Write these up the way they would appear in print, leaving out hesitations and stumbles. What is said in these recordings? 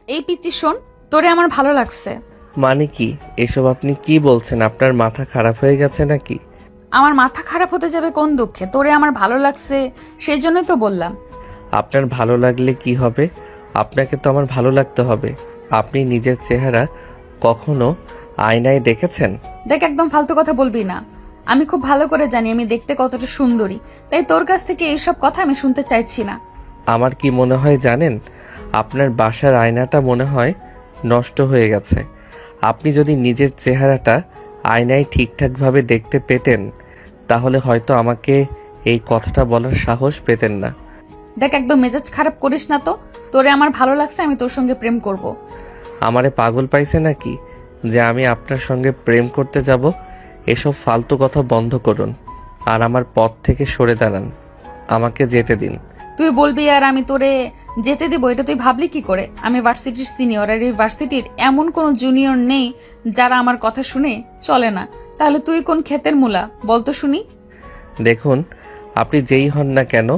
এই পিচ্চি শোন, তোরে আমার ভালো লাগছে। মানে কি এসব আপনি কি বলছেন? আপনার মাথা খারাপ হয়ে গেছে নাকি? আমার মাথা খারাপ হতে যাবে কোন দুঃখে? তোরে আমার ভালো লাগছে, সেই জন্যই তো বললাম। আপনার ভালো লাগলে কি হবে? আপনাকে তো আমার ভালো লাগতে হবে। আপনি নিজের চেহারা কখনো আয়নায় দেখেছেন? দেখ, একদম ফালতু কথা বলবি না। আমি খুব ভালো করে জানি আমি দেখতে কতটা সুন্দরী, তাই তোর কাছ থেকে এইসব কথা আমি শুনতে চাইছি না। আমার কি মনে হয় জানেন? আপনার বাসার আয়নাটা মনে হয় নষ্ট হয়ে গেছে। আপনি যদি নিজের চেহারাটা আয়নায় ঠিকঠাকভাবে দেখতে পেতেন তাহলে হয়তো আমাকে এই কথাটা বলার সাহস পেতেন না। দেখ, একদম মেজাজ খারাপ করিস না তো। তোরে আমার ভালো লাগছে, আমি তোর সঙ্গে প্রেম করব। আমারে পাগল পাইছে নাকি যে আমি আপনার সঙ্গে প্রেম করতে যাব? এসব ফালতু কথা বন্ধ করুন আর আমার পথ থেকে সরে দাঁড়ান। আমাকে যেতে দিন। তুই বলবি আর আমি তোরে যেতে দেবো, এটা তুই ভাবলি কি করে? আমি ভার্সিটির সিনিয়র, আর এই ভার্সিটির এমন কোনো জুনিয়র নেই যারা আমার কথা শুনে চলে না। তাহলে তুই কোন ক্ষেতের মূলা বলতো শুনি? দেখুন, আপনি যেই হন না কেন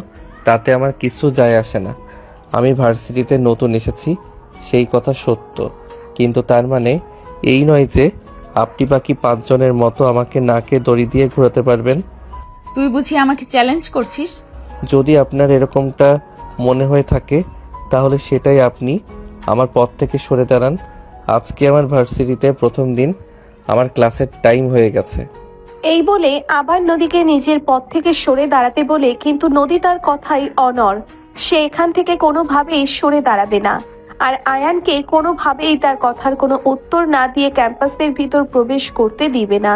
তাতে আমার কিছু যায় আসে না। আমি ভার্সিটিতে নতুন এসেছি, সেই কথা সত্য, কিন্তু তার মানে এই নয় যে আপনি বাকি 5 জনের মতো আমাকে নাকে দড়ি দিয়ে ঘোরাতে পারবেন। তুই বুঝি আমাকে চ্যালেঞ্জ করছিস? যদি আপনার এরকমটা মনে হয়ে থাকে তাহলে সেটাই আপনি আমার পথ থেকে সরে দাঁড়ান। আজকে আমার ভার্সিটিতে প্রথম দিন, আমার ক্লাসের টাইম হয়ে গেছে। এই বলে আবার নদীকে নিজের পথ থেকে সরে দাঁড়াতে বলে, কিন্তু নদী তার কথাই অনড়। সে এখান থেকে কোনোভাবেই সরে দাঁড়াবে না, আর আয়ানকে কোনোভাবেই তার কথার কোনো উত্তর না দিয়ে ক্যাম্পাসের ভিতর প্রবেশ করতে দিবে না।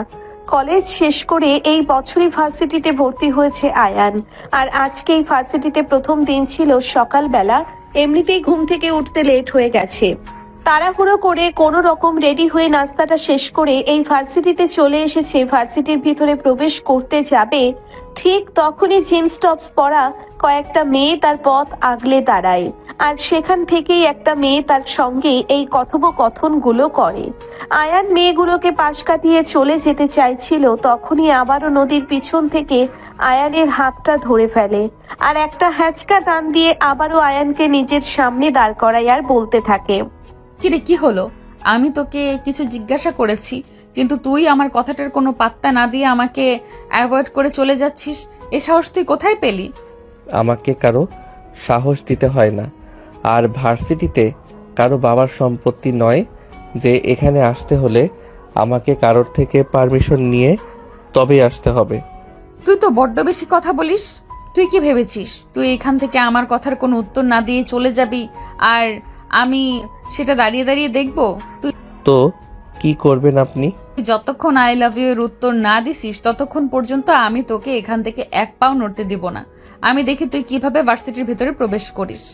কলেজ শেষ করে এই বছরই ভার্সিটিতে ভর্তি হয়েছে আয়ান, আর আজকে এই ভার্সিটিতে প্রথম দিন ছিল। সকালবেলা এমনিতেই ঘুম থেকে উঠতে লেট হয়ে গেছে। তাড়াহুড়ো করে কোনো রকম রেডি হয়ে নাস্তাটা শেষ করে এই ভার্সিটিতে চলে এসেছে। ভার্সিটির ভিতরে প্রবেশ করতে যাবে, ঠিক তখনই জিন্স টপস পরা কয়েকটা মেয়ে তার পথ আগলে দাঁড়ায়, আর সেখান থেকেই একটা মেয়ে তার সঙ্গে এই কথোপকথনগুলো করে। আয়ান মেয়েগুলোকে পাশ কাটিয়ে চলে যেতে চাইছিল, তখনই আবারও নদীর পিছন থেকে আয়ানের হাতটা ধরে ফেলে, আর একটা হ্যাঁচকা টান দিয়ে আবারও আয়ানকে নিজের সামনে দাঁড় করায় আর বলতে থাকে, কিরে, কি হলো? আমি তোকে কিছু জিজ্ঞাসা করেছি, কিন্তু তুই আমার কথাটার কোনো পাত্তা না দিয়ে আমাকে অ্যাভয়েড করে চলে যাচ্ছিস। এ সাহস তুই কোথায় পেলি? আমাকে কারো সাহস দিতে হয় না, আর ভার্সিটিতে কারো বাবার সম্পত্তি নয় যে এখানে আসতে হলে আমাকে কারোর থেকে পারমিশন নিয়ে তবেই আসতে হবে। তুই তো বড্ড বেশি কথা বলিস। তুই কি ভেবেছিস তুই এখান থেকে আমার কথার কোনো উত্তর না দিয়ে চলে যাবি আর আমি সেটা দাঁড়িয়ে দাঁড়িয়ে দেখবো? তুই তো কি করবেন আপনি? যতক্ষণ আই লাভ ইউ এর উত্তর না দিছিস ততক্ষণ পর্যন্ত আমি তোকে এখান থেকে এক পাও নড়তে দিব না। আমি দেখি তুই কিভাবে ভার্সিটির ভেতরে প্রবেশ করিস।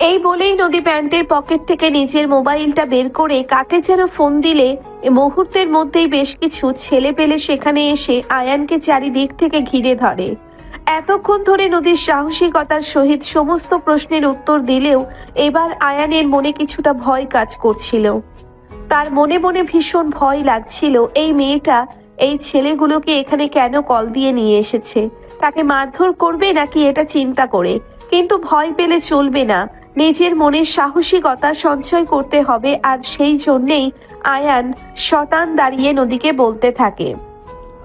এই বলেই নদী প্যান্টের পকেট থেকে নিজের মোবাইলটা বের করে কাকে যেন ফোন দিলে মুহূর্তের মধ্যেই বেশ কিছু ছেলে পেলে সেখানে এসে আয়ানকে চারিদিক থেকে ঘিরে ধরে। এতক্ষণ ধরে নদীর সাহসিকতার সহিত সমস্ত প্রশ্নের উত্তর দিলেও এবার আয়ানের মনে কিছুটা ভয় কাজ করছিল। তার মনে মনে ভীষণ ভয় লাগছিল, এই মেয়েটা এই ছেলেগুলোকে এখানে কেন কল দিয়ে নিয়ে এসেছে, তাকে মারধর করবে নাকি এটা চিন্তা করে। কিন্তু ভয় পেলে চলবে না, নিজের মনের সাহসিকতা সঞ্চয় করতে হবে, আর সেই জন্যেই আয়ান শটান দাঁড়িয়ে নদীকে বলতে থাকে,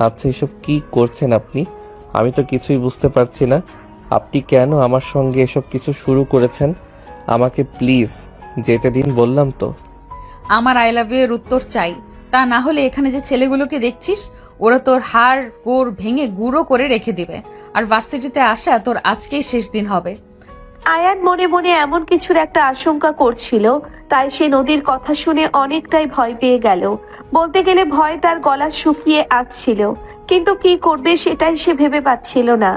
আচ্ছা, এসব কি করছেন আপনি? আমি তো কিছুই বুঝতে পারছি না। আপনি কেন আমার সঙ্গে এসব কিছু শুরু করেছেন? আমাকে প্লিজ যেতে দিন, বললাম তো। আমার আই লাভ ইউ এর উত্তর চাই, তা না হলে এখানে যে ছেলেগুলোকে দেখছিস ওরা তোর হাড় গোড় ভেঙে গুঁড়ো করে রেখে দিবে, আর ভার্সিটিতে আসা তোর আজকেই শেষ দিন হবে। আয়ান মনে মনে এমন কিছুর একটা আশঙ্কা করছিল, তাই সে নদীর কথা শুনে অনেকটাই ভয় পেয়ে গেল। বলতে গেলে ভয় তার গলা শুকিয়ে আসছিল, কিন্তু কি করবে সেটাই সে ভেবে পাচ্ছিল না।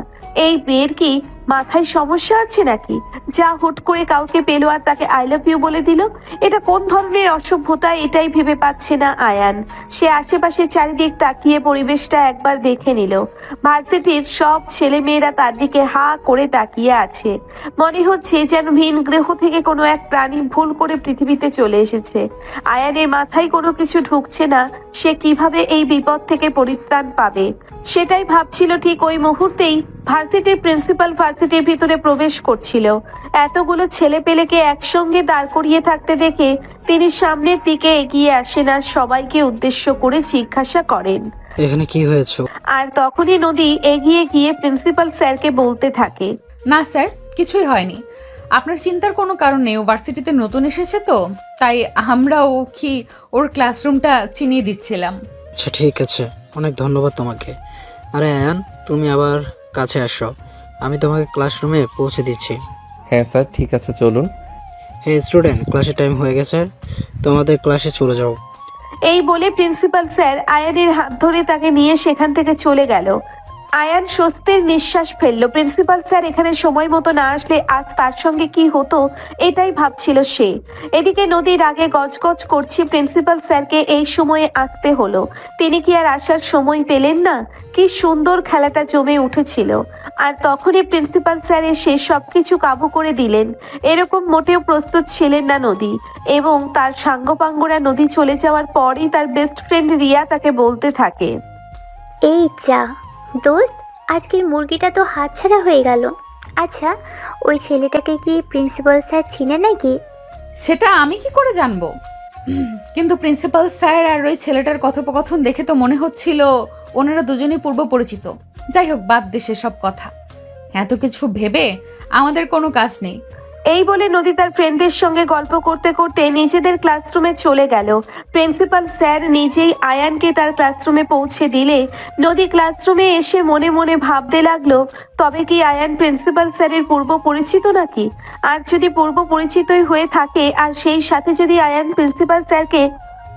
এই মেয়ের কি মাথায় সমস্যা আছে নাকি, যা হুট করে কাউকে পেলো আর তাকে আই লাভ ইউ বলে দিল? এটা কোন ধরনের অসভ্যতা, এটাই ভেবে পাচ্ছে না আয়ান। সে আশেপাশে চারিদিক তাকিয়ে পরিবেশটা একবার দেখে নিল। ভার্সিটির সব ছেলে মেয়েরা তার দিকে হা করে তাকিয়ে আছে, মনে হচ্ছে যেন ভিন গ্রহ থেকে কোনো এক প্রাণী ভুল করে পৃথিবীতে চলে এসেছে। আয়ানের মাথায় কোনো কিছু ঢুকছে না, সে কিভাবে এই বিপদ থেকে পরিত্রাণ পাবে। সেটাই ভাবছিল ঠিক ওই মুহূর্তেই ভার্সিটির প্রিন্সিপাল ভার্সিটির ভিতরে প্রবেশ করছিল। এতগুলো ছেলেপেলেকে একসঙ্গে দাঁড় করিয়ে থাকতে দেখে তিনি সামনের দিকে এগিয়ে আসেন আর সবাইকে উদ্দেশ্য করে জিজ্ঞাসা করেন, এখানে কি হয়েছে? আর তখনই নদী এগিয়ে গিয়ে প্রিন্সিপাল স্যারকে বলতে থাকে, না স্যার, কিছুই হয়নি। আপনার চিন্তার কোনো কারণ নেই, ও ভার্সিটিতে নতুন এসেছে তো, তাই আমরা ওর ক্লাসরুমটা চিনিয়ে দিচ্ছিলাম। আচ্ছা ঠিক আছে, অনেক ধন্যবাদ তোমাকে। আরে আয়ান, তুমি আবার কাছে আসো, আমি তোমাকে ক্লাসরুমে পৌঁছে দিচ্ছি। হ্যাঁ স্যার, ঠিক আছে, চলুন। হে স্টুডেন্ট, ক্লাসের টাইম হয়ে গেছে, তোমাদের ক্লাসে চলে যাও। এই বলে প্রিন্সিপাল স্যার আয়ানের হাত ধরে তাকে নিয়ে সেখান থেকে চলে গেল। আয়ান স্বস্তির নিঃশ্বাস ফেললো। প্রিন্সিপাল স্যার এখানে সময় মতো না আসলে আজ তার সঙ্গে কি হতো এটাই ভাবছিল সে। এদিকে নদীর আগে গজগজ করছে প্রিন্সিপাল স্যারকে এই সময়ে আসতে হলো। তিনি কি আর আসার সময় পেলেন না? কি সুন্দর খেলাটা জমে উঠেছিল। আর তখনই প্রিন্সিপাল স্যার এসে সবকিছু কাবু করে দিলেন। এরকম মোটেও প্রস্তুত ছিলেন না নদী, এবং তার সাঙ্গপাঙ্গরা নদী চলে যাওয়ার পরই তার বেস্ট ফ্রেন্ড রিয়া তাকে বলতে থাকে, এই যা দোস্ত, আজকের মুরগিটা তো হাতছাড়া হয়ে গেল। আচ্ছা, ওই ছেলেটাকে কি প্রিন্সিপাল স্যার চিনে নাকি? সেটা আমি কি করে জানবো? কিন্তু প্রিন্সিপাল স্যার আর ওই ছেলেটার কথোপকথন দেখে তো মনে হচ্ছিল ওনারা দুজনেই পূর্ব পরিচিত। যাই হোক, বাদ দে সব কথা, এত কিছু ভেবে আমাদের কোনো কাজ নেই। এই বলে নদী তার ফ্রেন্ডদের সঙ্গে গল্প করতে করতে নিজেদের ক্লাসরুমে চলে গেল। প্রিন্সিপাল স্যার নিজেই আয়ানকে তার ক্লাসরুমে পৌঁছে দিলে নদী ক্লাসরুমে এসে মনে মনে ভাবতে লাগলো, তবে কি আয়ান প্রিন্সিপাল স্যারের পূর্ব পরিচিত নাকি? আর যদি পূর্ব পরিচিতই হয়ে থাকে আর সেই সাথে যদি আয়ান প্রিন্সিপাল স্যারকে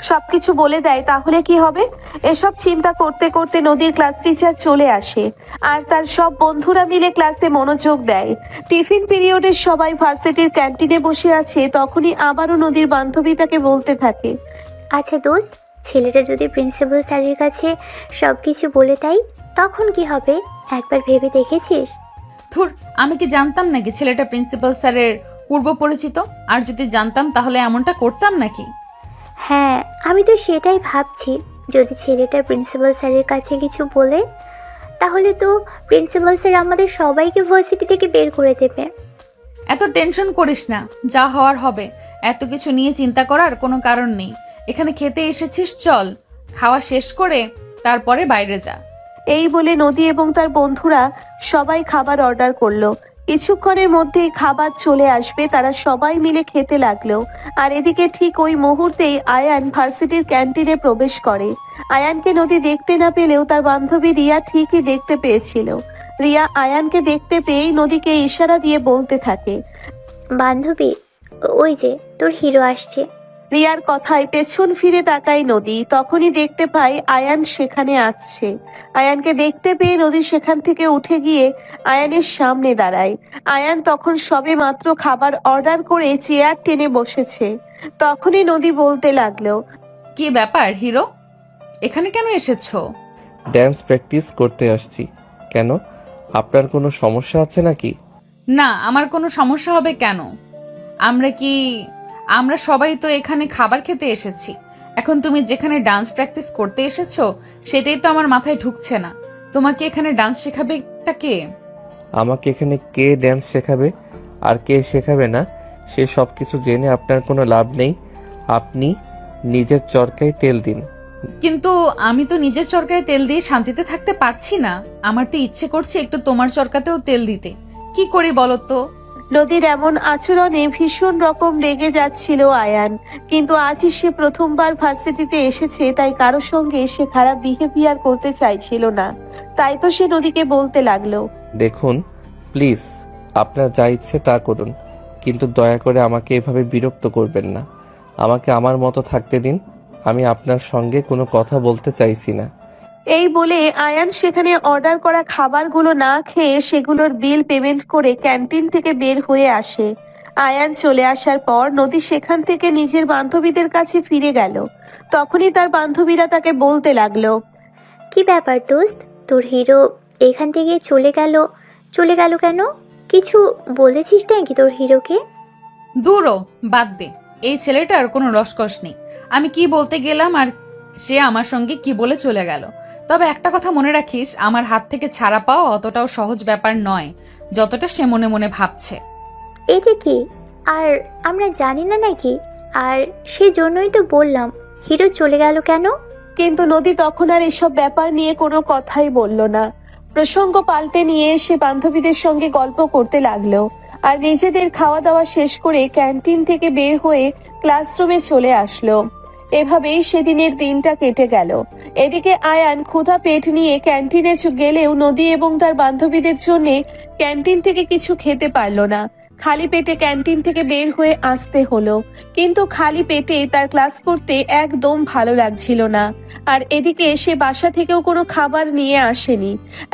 সবকিছু বলে দেয় তাহলে কি হবে? এসব চিন্তা করতে করতে নদীর ক্লাস টিচার চলে আসে আর তার সব বন্ধুরা মিলে ক্লাসে মনোযোগ দেয়। টিফিন পিরিয়ডে সবাই ভার্সিটির ক্যান্টিনে বসে আছে, তখনই আবারও নদীর বান্ধবী তাকে বলতে থাকে, আচ্ছা দোস্ত, ছেলেটা যদি প্রিন্সিপাল স্যারের কাছে সব কিছু বলে দেয় তখন কি হবে? একবার ভেবে দেখেছিস? ধুর, আমি কি জানতাম নাকি ছেলেটা প্রিন্সিপাল স্যারের পূর্ব পরিচিত? আর যদি জানতাম তাহলে এমনটা করতাম নাকি? হ্যাঁ, আমি তো সেটাই ভাবছি। যদি ছেলেটা প্রিন্সিপাল স্যারের কাছে কিছু বলে তাহলে তো প্রিন্সিপাল স্যার আমাদের সবাইকে ভার্সিটি থেকে বের করে দেবে। এত টেনশন করিস না, যা হওয়ার হবে। এত কিছু নিয়ে চিন্তা করার কোনো কারণ নেই। এখানে খেতে এসেছিস, চল খাওয়া শেষ করে তারপরে বাইরে যা। এই বলে নদী এবং তার বন্ধুরা সবাই খাবার অর্ডার করলো। কিছুক্ষণের মধ্যেই খাবার চলে আসবে, তারা সবাই মিলে খেতে লাগলো। আর এদিকে ঠিক ওই মুহূর্তেই আয়ান ভার্সিটির ক্যান্টিনে প্রবেশ করে। আয়ানকে নদী দেখতে না পেলেও তার বান্ধবী রিয়া ঠিকই দেখতে পেয়েছিল। রিয়া আয়ানকে দেখতে পেয়েই নদীকে ইশারা দিয়ে বলতে থাকে, বান্ধবী, ওই যে তোর হিরো আসছে। রিয়ার কথায় পেছন ফিরে তাকায় নদী, তখনই দেখতে পায় আয়ান সেখানে আসছে। আয়ানকে দেখতে পেয়ে নদী সেখান থেকে উঠে গিয়ে আয়ানের সামনে দাঁড়ায়। আয়ান তখন সবে মাত্র খাবার অর্ডার করে চেয়ার টেনে বসেছে। তখনই নদী বলতে লাগলো, কি ব্যাপার হিরো, এখানে কেন এসেছো? ড্যান্স প্র্যাকটিস করতে আসছি। কেন, আপনার কোনো সমস্যা আছে নাকি? না, আমার কোনো সমস্যা হবে কেন? আমরা সবাই তো এখানে খাবার খেতে এসেছি। এখন তুমি যেখানে ডান্স প্র্যাকটিস করতে এসেছো সেটাই তো আমার মাথায় ঢুকছে না। তোমাকে এখানে ডান্স শেখাবে টা কে? আমাকে এখানে কে ড্যান্স শেখাবে আর কে শেখাবে না সে সব কিছু জেনে আপনার কোনো লাভ নেই। আপনি নিজের চরকায় তেল দিন। কিন্তু আমি তো নিজের চরকায় তেল দিয়ে শান্তিতে থাকতে পারছি না। আমার তো ইচ্ছে করছে একটু তোমার চরকাতেও তেল দিতে। কি করি বলো তো? নদীর এমন আচরণে ভীষণ রকম রেগে যাচ্ছিল আয়ান। কিন্তু আজই সে প্রথমবার ভার্সিটিতে এসেছে, তাই কারোর সঙ্গে সে খারাপ বিহেভিয়ার করতে চাইছিল না। তাই তো সে নদীকে বলতে লাগলো, দেখুন প্লিজ, আপনার যা ইচ্ছে তা করুন, কিন্তু দয়া করে আমাকে এভাবে বিরক্ত করবেন না। আমাকে আমার মতো থাকতে দিন। আমি আপনার সঙ্গে কোনো কথা বলতে চাইছি না। এই বলে আয়ান সেখানে অর্ডার করা খাবারগুলো না খেয়ে সেগুলোর বিল পেমেন্ট করে ক্যান্টিন থেকে বের হয়ে আসে। আয়ান চলে আসার পর নদী সেখান থেকে নিজের বান্ধবীদের কাছে ফিরে গেল। তখনই তার বান্ধবীরা তাকে বলতে লাগলো, কি ব্যাপার দোস্ত, তোর হিরো এখান থেকে চলে গেল কেন? কিছু বলেছিস নাকি তোর হিরোকে? দূরও বাদ দে, এই ছেলেটার কোনো রসকস নেই। আমি কি বলতে গেলাম আর সে আমার সঙ্গে কি বলে চলে গেল। তবে একটা কথা মনে রাখিস, আমার হাত থেকে ছাড়া পাওয়া অতটাও সহজ ব্যাপার নয় যতটা সে মনে মনে ভাবছে। এটা কি আর আমরা জানি না নাকি? আর সেজন্যই তো বললাম হিরো চলে গেল কেন। কিন্তু নদী তখন আর এসব ব্যাপার নিয়ে কোনো কথাই বলল না। প্রসঙ্গ পাল্টে নিয়ে এসে বান্ধবীদের সঙ্গে গল্প করতে লাগলো আর নিজেদের খাওয়া দাওয়া শেষ করে ক্যান্টিন থেকে বের হয়ে ক্লাসরুমে চলে আসলো। এভাবেই সেদিনের দিনটা কেটে গেল। এদিকে আয়ান ক্ষুধা পেট নিয়ে ক্যান্টিনে গেলেও নদী এবং তার বান্ধবীদের জন্য ক্যান্টিন থেকে কিছু খেতে পারলো না। খালি পেটে ক্যান্টিন থেকে বের হয়ে আসতে হলো। কিন্তু খালি পেটে তার ক্লাস করতে একদম ভালো লাগছিল না। আর এদিকে সে বাসা থেকেও কোনো খাবার নিয়ে আসেনি।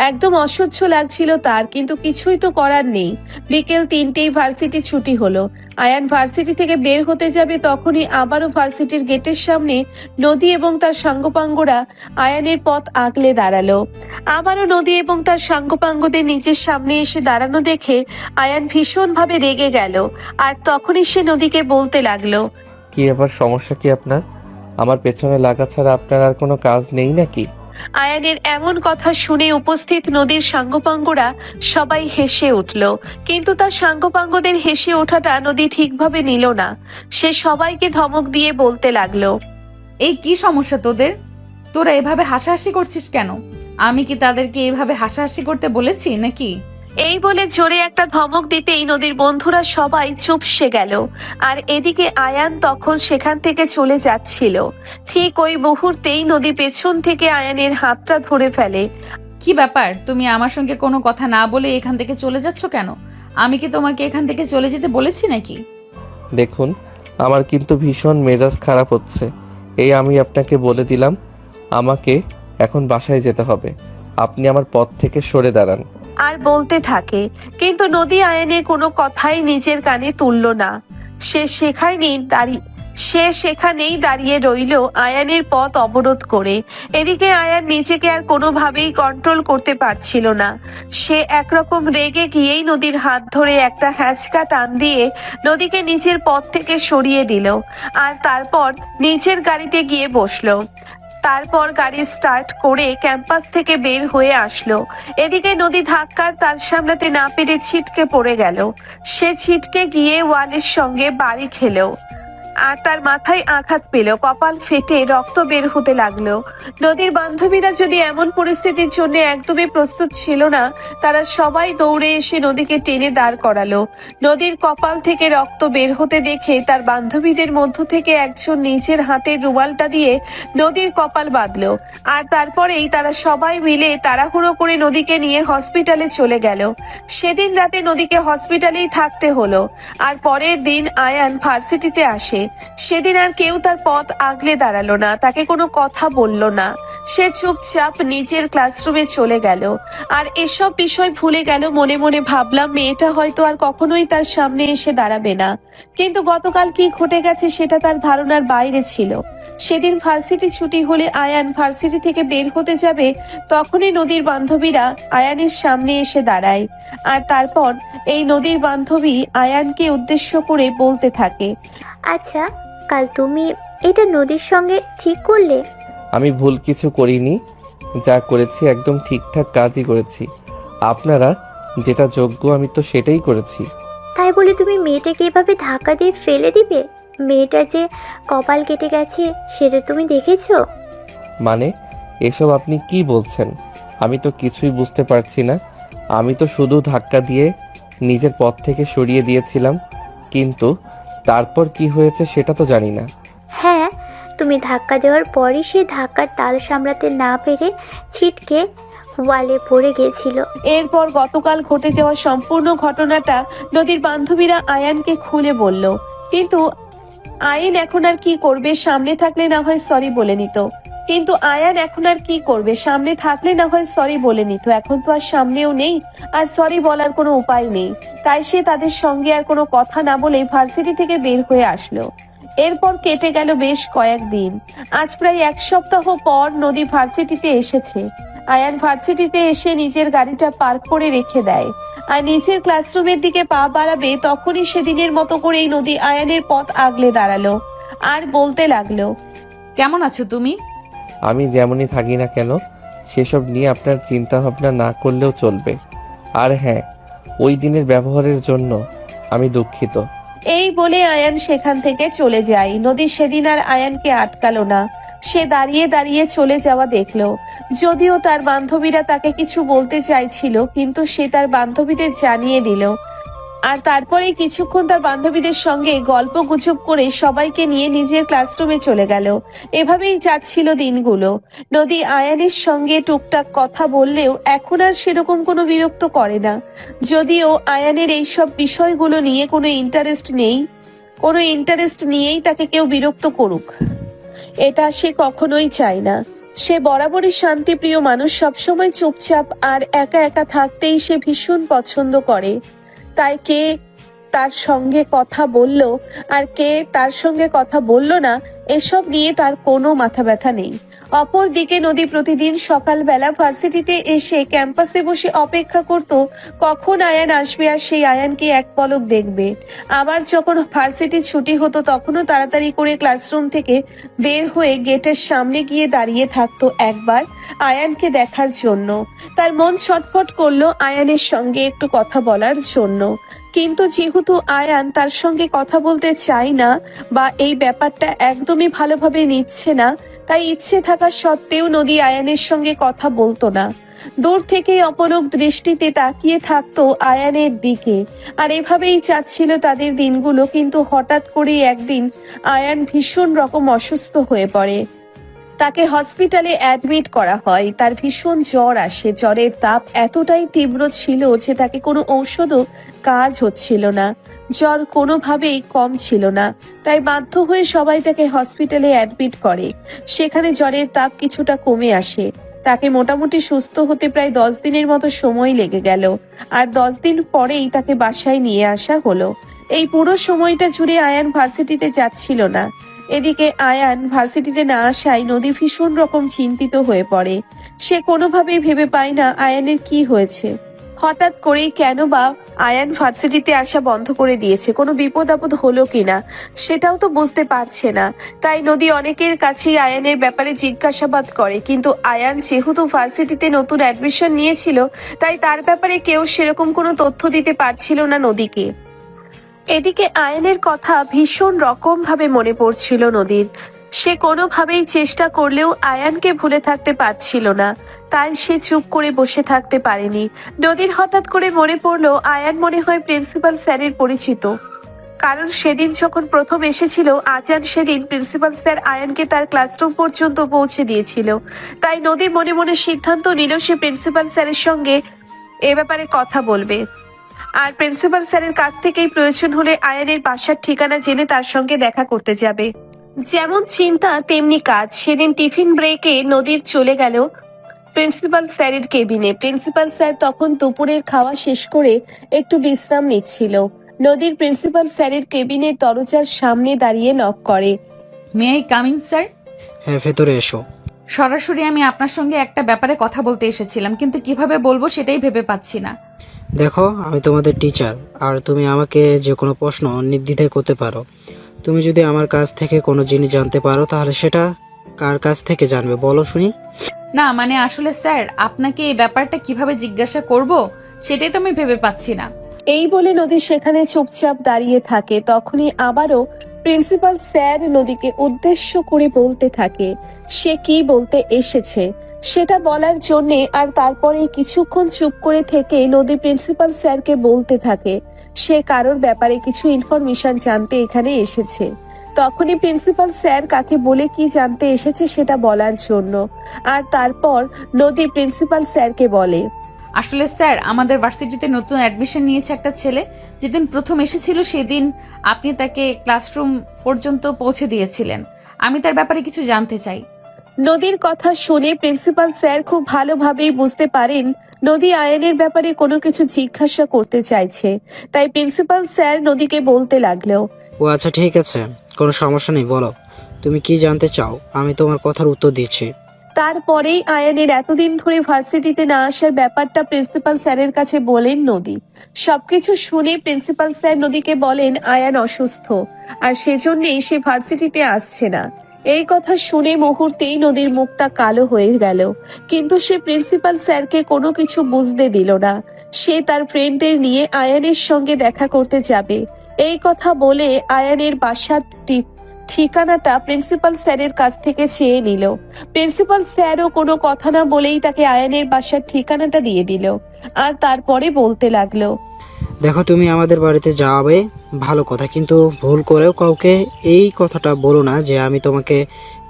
একদম অসহ্য লাগছিল তার, কিন্তু কিছুই তো করার নেই। বিকেল 3টেই ভার্সিটি ছুটি হলো। আয়ান ভার্সিটি থেকে বের হতে যাবে, তখনই আবারও ভার্সিটির গেটের সামনে নদী এবং তার সাঙ্গপাঙ্গরা আয়ানের পথ আগলে দাঁড়ালো। আবারও নদী এবং তার সাঙ্গপাঙ্গদের নিজের সামনে এসে দাঁড়ানো দেখে আয়ান ভীষণভাবে রেগে গেল। আর তখনই সে নদীকে বলতে লাগলো, কি আবার সমস্যা কি আপনার? আমার পেছনে লাগা ছাড়া আপনার আর কোনো কাজ নেই নাকি? আয়ানের এমন কথা শুনে উপস্থিত নদীর সাঙ্গপাঙ্গরা সবাই হেসে উঠল। কিন্তু তার সাঙ্গপাঙ্গদের হেসে ওঠাটা নদী ঠিকভাবে নিল না। সে সবাইকে ধমক দিয়ে বলতে লাগলো, এই কি সমস্যা তোদের? তোরা এভাবে হাসাহাসি করছিস কেন? আমি কি তাদেরকে এভাবে হাসাহাসি করতে বলেছি নাকি? এই বলে জোরে একটা ধমক দিতেই নদীর বন্ধুরা সবাই চুপসে গেল। আর এদিকে আয়ান তখন সেখান থেকে চলে যাচ্ছিল। ঠিক ওই মুহূর্তেই নদী পেছন থেকে আয়ানের হাতটা ধরে ফেলে। কি ব্যাপার, তুমি আমার সঙ্গে কোনো কথা না বলে এখান থেকে চলে যাচ্ছ কেন? আমি কি তোমাকে এখান থেকে চলে যেতে বলেছি নাকি? দেখুন, আমার কিন্তু ভীষণ মেজাজ খারাপ হচ্ছে। এই আমি আপনাকে বলে দিলাম, আমাকে এখন বাসায় যেতে হবে। আপনি আমার পথ থেকে সরে দাঁড়ান। আর বলতে থাকে, কিন্তু নদী আয়ানের কোনো কথাই নিজের কানে তুলল না। সে সেখানেই দাঁড়িয়ে রইল আয়ানের পথ অবরোধ করে। এদিকে আয়ান নিজেকে আর কোনোভাবেই কন্ট্রোল করতে পারছিল না। সে একরকম রেগে গিয়েই নদীর হাত ধরে একটা হ্যাঁচকা টান দিয়ে নদীকে নিজের পথ থেকে সরিয়ে দিল। আর তারপর নিজের গাড়িতে গিয়ে বসলো। তারপর গাড়ি স্টার্ট করে ক্যাম্পাস থেকে বের হয়ে আসলো। এদিকে নদী ধাক্কার তার সামলাতে না পেরে ছিটকে পড়ে গেল। সে ছিটকে গিয়ে ওয়ালের সঙ্গে বাড়ি খেলো আর তার মাথায় আঘাত পেল। কপাল ফেটে রক্ত বের হতে লাগলো। নদীর বান্ধবীরা যদি এমন পরিস্থিতির জন্য একদমই প্রস্তুত ছিল না, তারা সবাই দৌড়ে এসে নদীকে টেনে দাঁড় করালো। নদীর কপাল থেকে রক্ত বের হতে দেখে তার বান্ধবীদের মধ্য থেকে একজন নিজের হাতের রুমালটা দিয়ে নদীর কপাল বাঁধলো। আর তারপরেই তারা সবাই মিলে তাড়াহুড়ো করে নদীকে নিয়ে হসপিটালে চলে গেল। সেদিন রাতে নদীকে হসপিটালেই থাকতে হলো। আর পরের দিন আয়ান ভার্সিটিতে আসে। সেদিন আর কেউ তার পথ আগলে দাঁড়ালো না, তাকে কোনো কথা বলল না। সে চুপচাপ নিজের ক্লাসরুমে চলে গেল। আর এসব বিষয় ভুলে গেল। মনে মনে ভাবলাম, মেয়েটা হয়তো আর কখনোই তার সামনে এসে দাঁড়াবে না। কিন্তু গতকাল কি ঘটে গেছে সেটা তার ধারণার বাইরে ছিল। সেদিন ভার্সিটি ছুটি হলে আয়ান ভার্সিটি থেকে বের হতে যাবে, তখনই নদীর বান্ধবীরা আয়ানের সামনে এসে দাঁড়ায়। আর তারপর এই নদীর বান্ধবী আয়ানকে উদ্দেশ্য করে বলতে থাকে, আচ্ছা, কাল তুমি এটা নদীর সঙ্গে ঠিক করলে? আমি ভুল কিছু করিনি, যা করেছি একদম ঠিকঠাক কাজই করেছি। আপনারা যেটা যোগ্য আমি তো সেটাই করেছি। তাই বলে তুমি মেয়েটাকে এভাবে ধাক্কা দিয়ে ফেলে দিবে? মেয়েটা যে কপাল কেটে গেছে সেটা তুমি দেখেছো? মানে এসব আপনি কি বলছেন? আমি তো কিছুই বুঝতে পারছি না। আমি তো শুধু ধাক্কা দিয়ে নিজের পথ থেকে সরিয়ে দিয়েছিলাম, কিন্তু তারপর কি হয়েছে সেটা তো জানি না। হ্যাঁ, তুমি ধাক্কা দেওয়ার পরই সে ধাক্কার তাল সামলাতে না পেরে ছিটকে ওয়ালে পড়ে গেছিল। এরপর গতকাল ঘটে যাওয়া সম্পূর্ণ ঘটনাটা নদীর বান্ধবীরা আয়ানকে খুলে বলল। কিন্তু আয়ান এখন আর কি করবে? সামনে থাকলে না হয় সরি বলে নিত। এখন তো আর সামনেও নেই, আর সরি বলার কোনো উপায় নেই। তাই সে তাদের সঙ্গে আর কোনো কথা না বলে ভার্সিটি থেকে বের হয়ে আসলো। এরপর কেটে গেল বেশ কয়েকদিন। আজ প্রায় 1 সপ্তাহ পর নদী ভার্সিটিতে এসেছে। আয়ান ভার্সিটিতে এসে নিজের গাড়িটা পার্ক করে রেখে দেয় আর নিজের ক্লাসরুমের দিকে পা বাড়াবে, তখনই সেদিনের মতো করেই নদী আয়ানের পথ আগলে দাঁড়ালো আর বলতে লাগলো, কেমন আছো তুমি? আমি যেমনই থাকি না কেন সেসব নিয়ে আপনার চিন্তা ভাবনা না করলেও চলবে। আর হ্যাঁ, ওই দিনের ব্যবহারের জন্য আমি দুঃখিত। এই বলে আয়ান সেখান থেকে চলে যায়। নদী সেদিন আর আয়ানকে আটকালো না। সে দাঁড়িয়ে দাঁড়িয়ে চলে যাওয়া দেখলো। যদিও তার বান্ধবীরা তাকে কিছু বলতে চাইছিল, কিন্তু সে তার বান্ধবীদের জানিয়ে দিল। আর তারপরে কিছুক্ষণ তার বান্ধবীদের সঙ্গে গল্প গুজব করে সবাইকে নিয়ে নিজের ক্লাসরুমে চলে গেল। এভাবেই যাচ্ছিল দিনগুলো। নদী আয়ানের সঙ্গে টুকটাক কথা বললেও এখন আর সেরকম কোনো বিরক্ত করে না। যদিও আয়ানের এইসব বিষয়গুলো নিয়ে কোনো ইন্টারেস্ট নিয়েই তাকে কেউ বিরক্ত করুক, এটা সে কখনোই চায় না। সে বরাবরই শান্তিপ্রিয় মানুষ, সবসময় চুপচাপ আর একা একা থাকতেই সে ভীষণ পছন্দ করে। তাই কে তার সঙ্গে কথা বলল আর কে তার সঙ্গে কথা বলল না, এসব নিয়ে তার কোনো মাথা ব্যথা নেই। অপরদিকে নদী প্রতিদিন সকালবেলা ভার্সিটিতে এসে ক্যাম্পাসে বসে অপেক্ষা করত কখন আয়ান আসবে আর সেই আয়ানকে এক পলক দেখবে। আবার যখন ভার্সিটি ছুটি হতো তখনও তাড়াতাড়ি করে ক্লাসরুম থেকে বের হয়ে গেটের সামনে গিয়ে দাঁড়িয়ে থাকতো একবার আয়ানকে দেখার জন্য। তার মন ছটফট করলো আয়ানের সঙ্গে একটু কথা বলার জন্য, কিন্তু যেহেতু আয়ান তার সঙ্গে কথা বলতে চায় না বা এই ব্যাপারটা একদমই ভালোভাবে নিচ্ছে না, তাই ইচ্ছে থাকা সত্ত্বেও নদী আয়ানের সঙ্গে কথা বলতো না। দূর থেকে অপলক দৃষ্টিতে তাকিয়ে থাকতো আয়ানের দিকে। আর এভাবেই যাচ্ছিল তাদের দিনগুলো। কিন্তু হঠাৎ করে একদিন আয়ান ভীষণ রকম অসুস্থ হয়ে পড়ে। তাকে হসপিটালে অ্যাডমিট করা হয়। তার ভীষণ জ্বর আসে। জ্বরের তাপ এতটাই তীব্র ছিল যে তাকে কোনো ঔষধও কাজ হচ্ছিল না। জ্বর কোনোভাবেই কম ছিল না, তাই বাধ্য হয়ে সবাই তাকে হসপিটালে অ্যাডমিট করে। সেখানে জ্বরের তাপ কিছুটা কমে আসে। তাকে মোটামুটি সুস্থ হতে প্রায় 10 দিনের মতো সময় লেগে গেল। আর 10 দিন পরেই তাকে বাসায় নিয়ে আসা হলো। এই পুরো সময়টা জুড়ে আয়ান ভার্সিটিতে যাচ্ছিল না। এদিকে আয়ান ভার্সিটিতে না আসায় নদী ভীষণ রকম চিন্তিত হয়ে পড়ে। সে কোনোভাবেই ভেবে পায় না আয়ানের কি হয়েছে। হঠাৎ করেই কেন বা আয়ান ভার্সিটিতে আসা বন্ধ করে দিয়েছে, কোনো বিপদ আপদ হলো কিনা সেটাও তো বুঝতে পারছে না। তাই নদী অনেকের কাছেই আয়ানের ব্যাপারে জিজ্ঞাসাবাদ করে, কিন্তু আয়ান যেহেতু ভার্সিটিতে নতুন অ্যাডমিশন নিয়েছিল, তাই তার ব্যাপারে কেউ সেরকম কোনো তথ্য দিতে পারছিল না নদীকে। এদিকে আয়ানের কথা ভীষণ রকম ভাবে মনে পড়ছিল নদীর। সে কোনোভাবেই চেষ্টা করলেও আয়ানকে ভুলে থাকতে পারছিল না, তাই সে চুপ করে বসে থাকতে পারেনি। নদীর হঠাৎ করে মনে পড়লো আয়ান মনে হয় প্রিন্সিপাল স্যারের পরিচিত, কারণ সেদিন যখন প্রথম এসেছিল আয়ান, সেদিন প্রিন্সিপাল স্যার আয়ানকে তার ক্লাসরুম পর্যন্ত পৌঁছে দিয়েছিল। তাই নদী মনে মনে সিদ্ধান্ত নিল সে প্রিন্সিপাল স্যারের সঙ্গে এ ব্যাপারে কথা বলবে। আর প্রিন্সিপাল স্যারের কাছ থেকেই প্রয়োজন হলে আয়ানের বাসার ঠিকানা জেনে তার সঙ্গে দেখা করতে যাবে। যেমন চিন্তা তেমনি কাজ। সেদিন টিফিন ব্রেকে নদীর চলে গেল প্রিন্সিপাল স্যারের কেবিনে। প্রিন্সিপাল স্যার তখন দুপুরের খাওয়া শেষ করে একটু বিশ্রাম নিচ্ছিল। নদীর প্রিন্সিপাল স্যারের কেবিনের দরজার সামনে দাঁড়িয়ে নক করে। May I coming sir? হ্যাঁ, ভেতরে এসো। সরাসরি আমি আপনার সঙ্গে একটা ব্যাপারে কথা বলতে এসেছিলাম, কিন্তু কিভাবে বলবো সেটাই ভেবে পাচ্ছি না। দেখো, আমি তোমাদের টিচার, আর তুমি আমাকে যে কোনো প্রশ্ন নির্দ্বিধায় করতে পারো। তুমি যদি আমার কাছ থেকে কোনো জিনিস জানতে পারো তাহলে সেটা কার কাছ থেকে জানবে বলো শুনি। না মানে আসলে স্যার, আপনাকে এই ব্যাপারটা কিভাবে জিজ্ঞাসা করব সেটাই তো আমি ভেবে পাচ্ছি না। এই বলে নদী সেখানে চুপচাপ দাঁড়িয়ে থাকে। তখনই আবারও প্রিন্সিপাল স্যার নদীকে উদ্দেশ্য করে বলতে থাকে সে কি বলতে এসেছে সেটা বলার জন্যে। আর তারপরে কিছুক্ষণ চুপ করে থেকে নদী প্রিন্সিপাল স্যারকে বলতে থাকে সে কারোর ব্যাপারে কিছু ইনফরমেশন জানতে এখানে এসেছে। তখনই প্রিন্সিপাল স্যার কাকে বলে কি জানতে এসেছে সেটা বলার জন্য। আর তারপর নদী প্রিন্সিপাল স্যারকে বলে, আসলে স্যার, আমাদের ভার্সিটিতে নতুন অ্যাডমিশন নিয়েছে একটা ছেলে। যেদিন প্রথম এসেছিল সেদিন আপনি তাকে ক্লাসরুম পর্যন্ত পৌঁছে দিয়েছিলেন। আমি তার ব্যাপারে কিছু জানতে চাই। নদীর কথা শুনে প্রিন্সিপাল স্যার খুব ভালোভাবেই বুঝতে পারেন নদী আয়ানের ব্যাপারে কোনো কিছু জিজ্ঞাসা করতে চাইছে। তাই প্রিন্সিপাল স্যার নদীকে বলতে লাগলো, ও আচ্ছা, ঠিক আছে, কোনো সমস্যা নেই, বলো তুমি কি জানতে চাও, আমি তোমার কথার উত্তর দিচ্ছি। তারপরেই আয়ানের এতদিন ধরে ভার্সিটিতে না আসার ব্যাপারটা প্রিন্সিপাল স্যারের কাছে বলেন নদী। সবকিছু শুনে প্রিন্সিপাল স্যার নদীকে বলেন আয়ান অসুস্থ আর সেজন্যই সে ভার্সিটিতে আসছে না। এই কথা শুনে মুহূর্তেই নদীর মুখটা কালো হয়ে গেল, কিন্তু সে প্রিন্সিপাল স্যারকে কোনো কিছু বুঝতে দিল না। সে তার ফ্রেন্ডদের নিয়ে আয়ানের সঙ্গে দেখা করতে যাবে। এই কথা বলে আয়ানের বাসার ঠিকানাটা প্রিন্সিপাল স্যারের কাছ থেকে চেয়ে নিল। প্রিন্সিপাল স্যারও কোনো কথা না বলেই তাকে আয়ানের বাসার ঠিকানাটা দিয়ে দিল, আর তারপরে বলতে লাগলো, দেখো, তুমি আমাদের বাড়িতে যাবে ভালো কথা, কিন্তু ভুল করেও কাউকে এই কথাটা বলো না যে আমি তোমাকে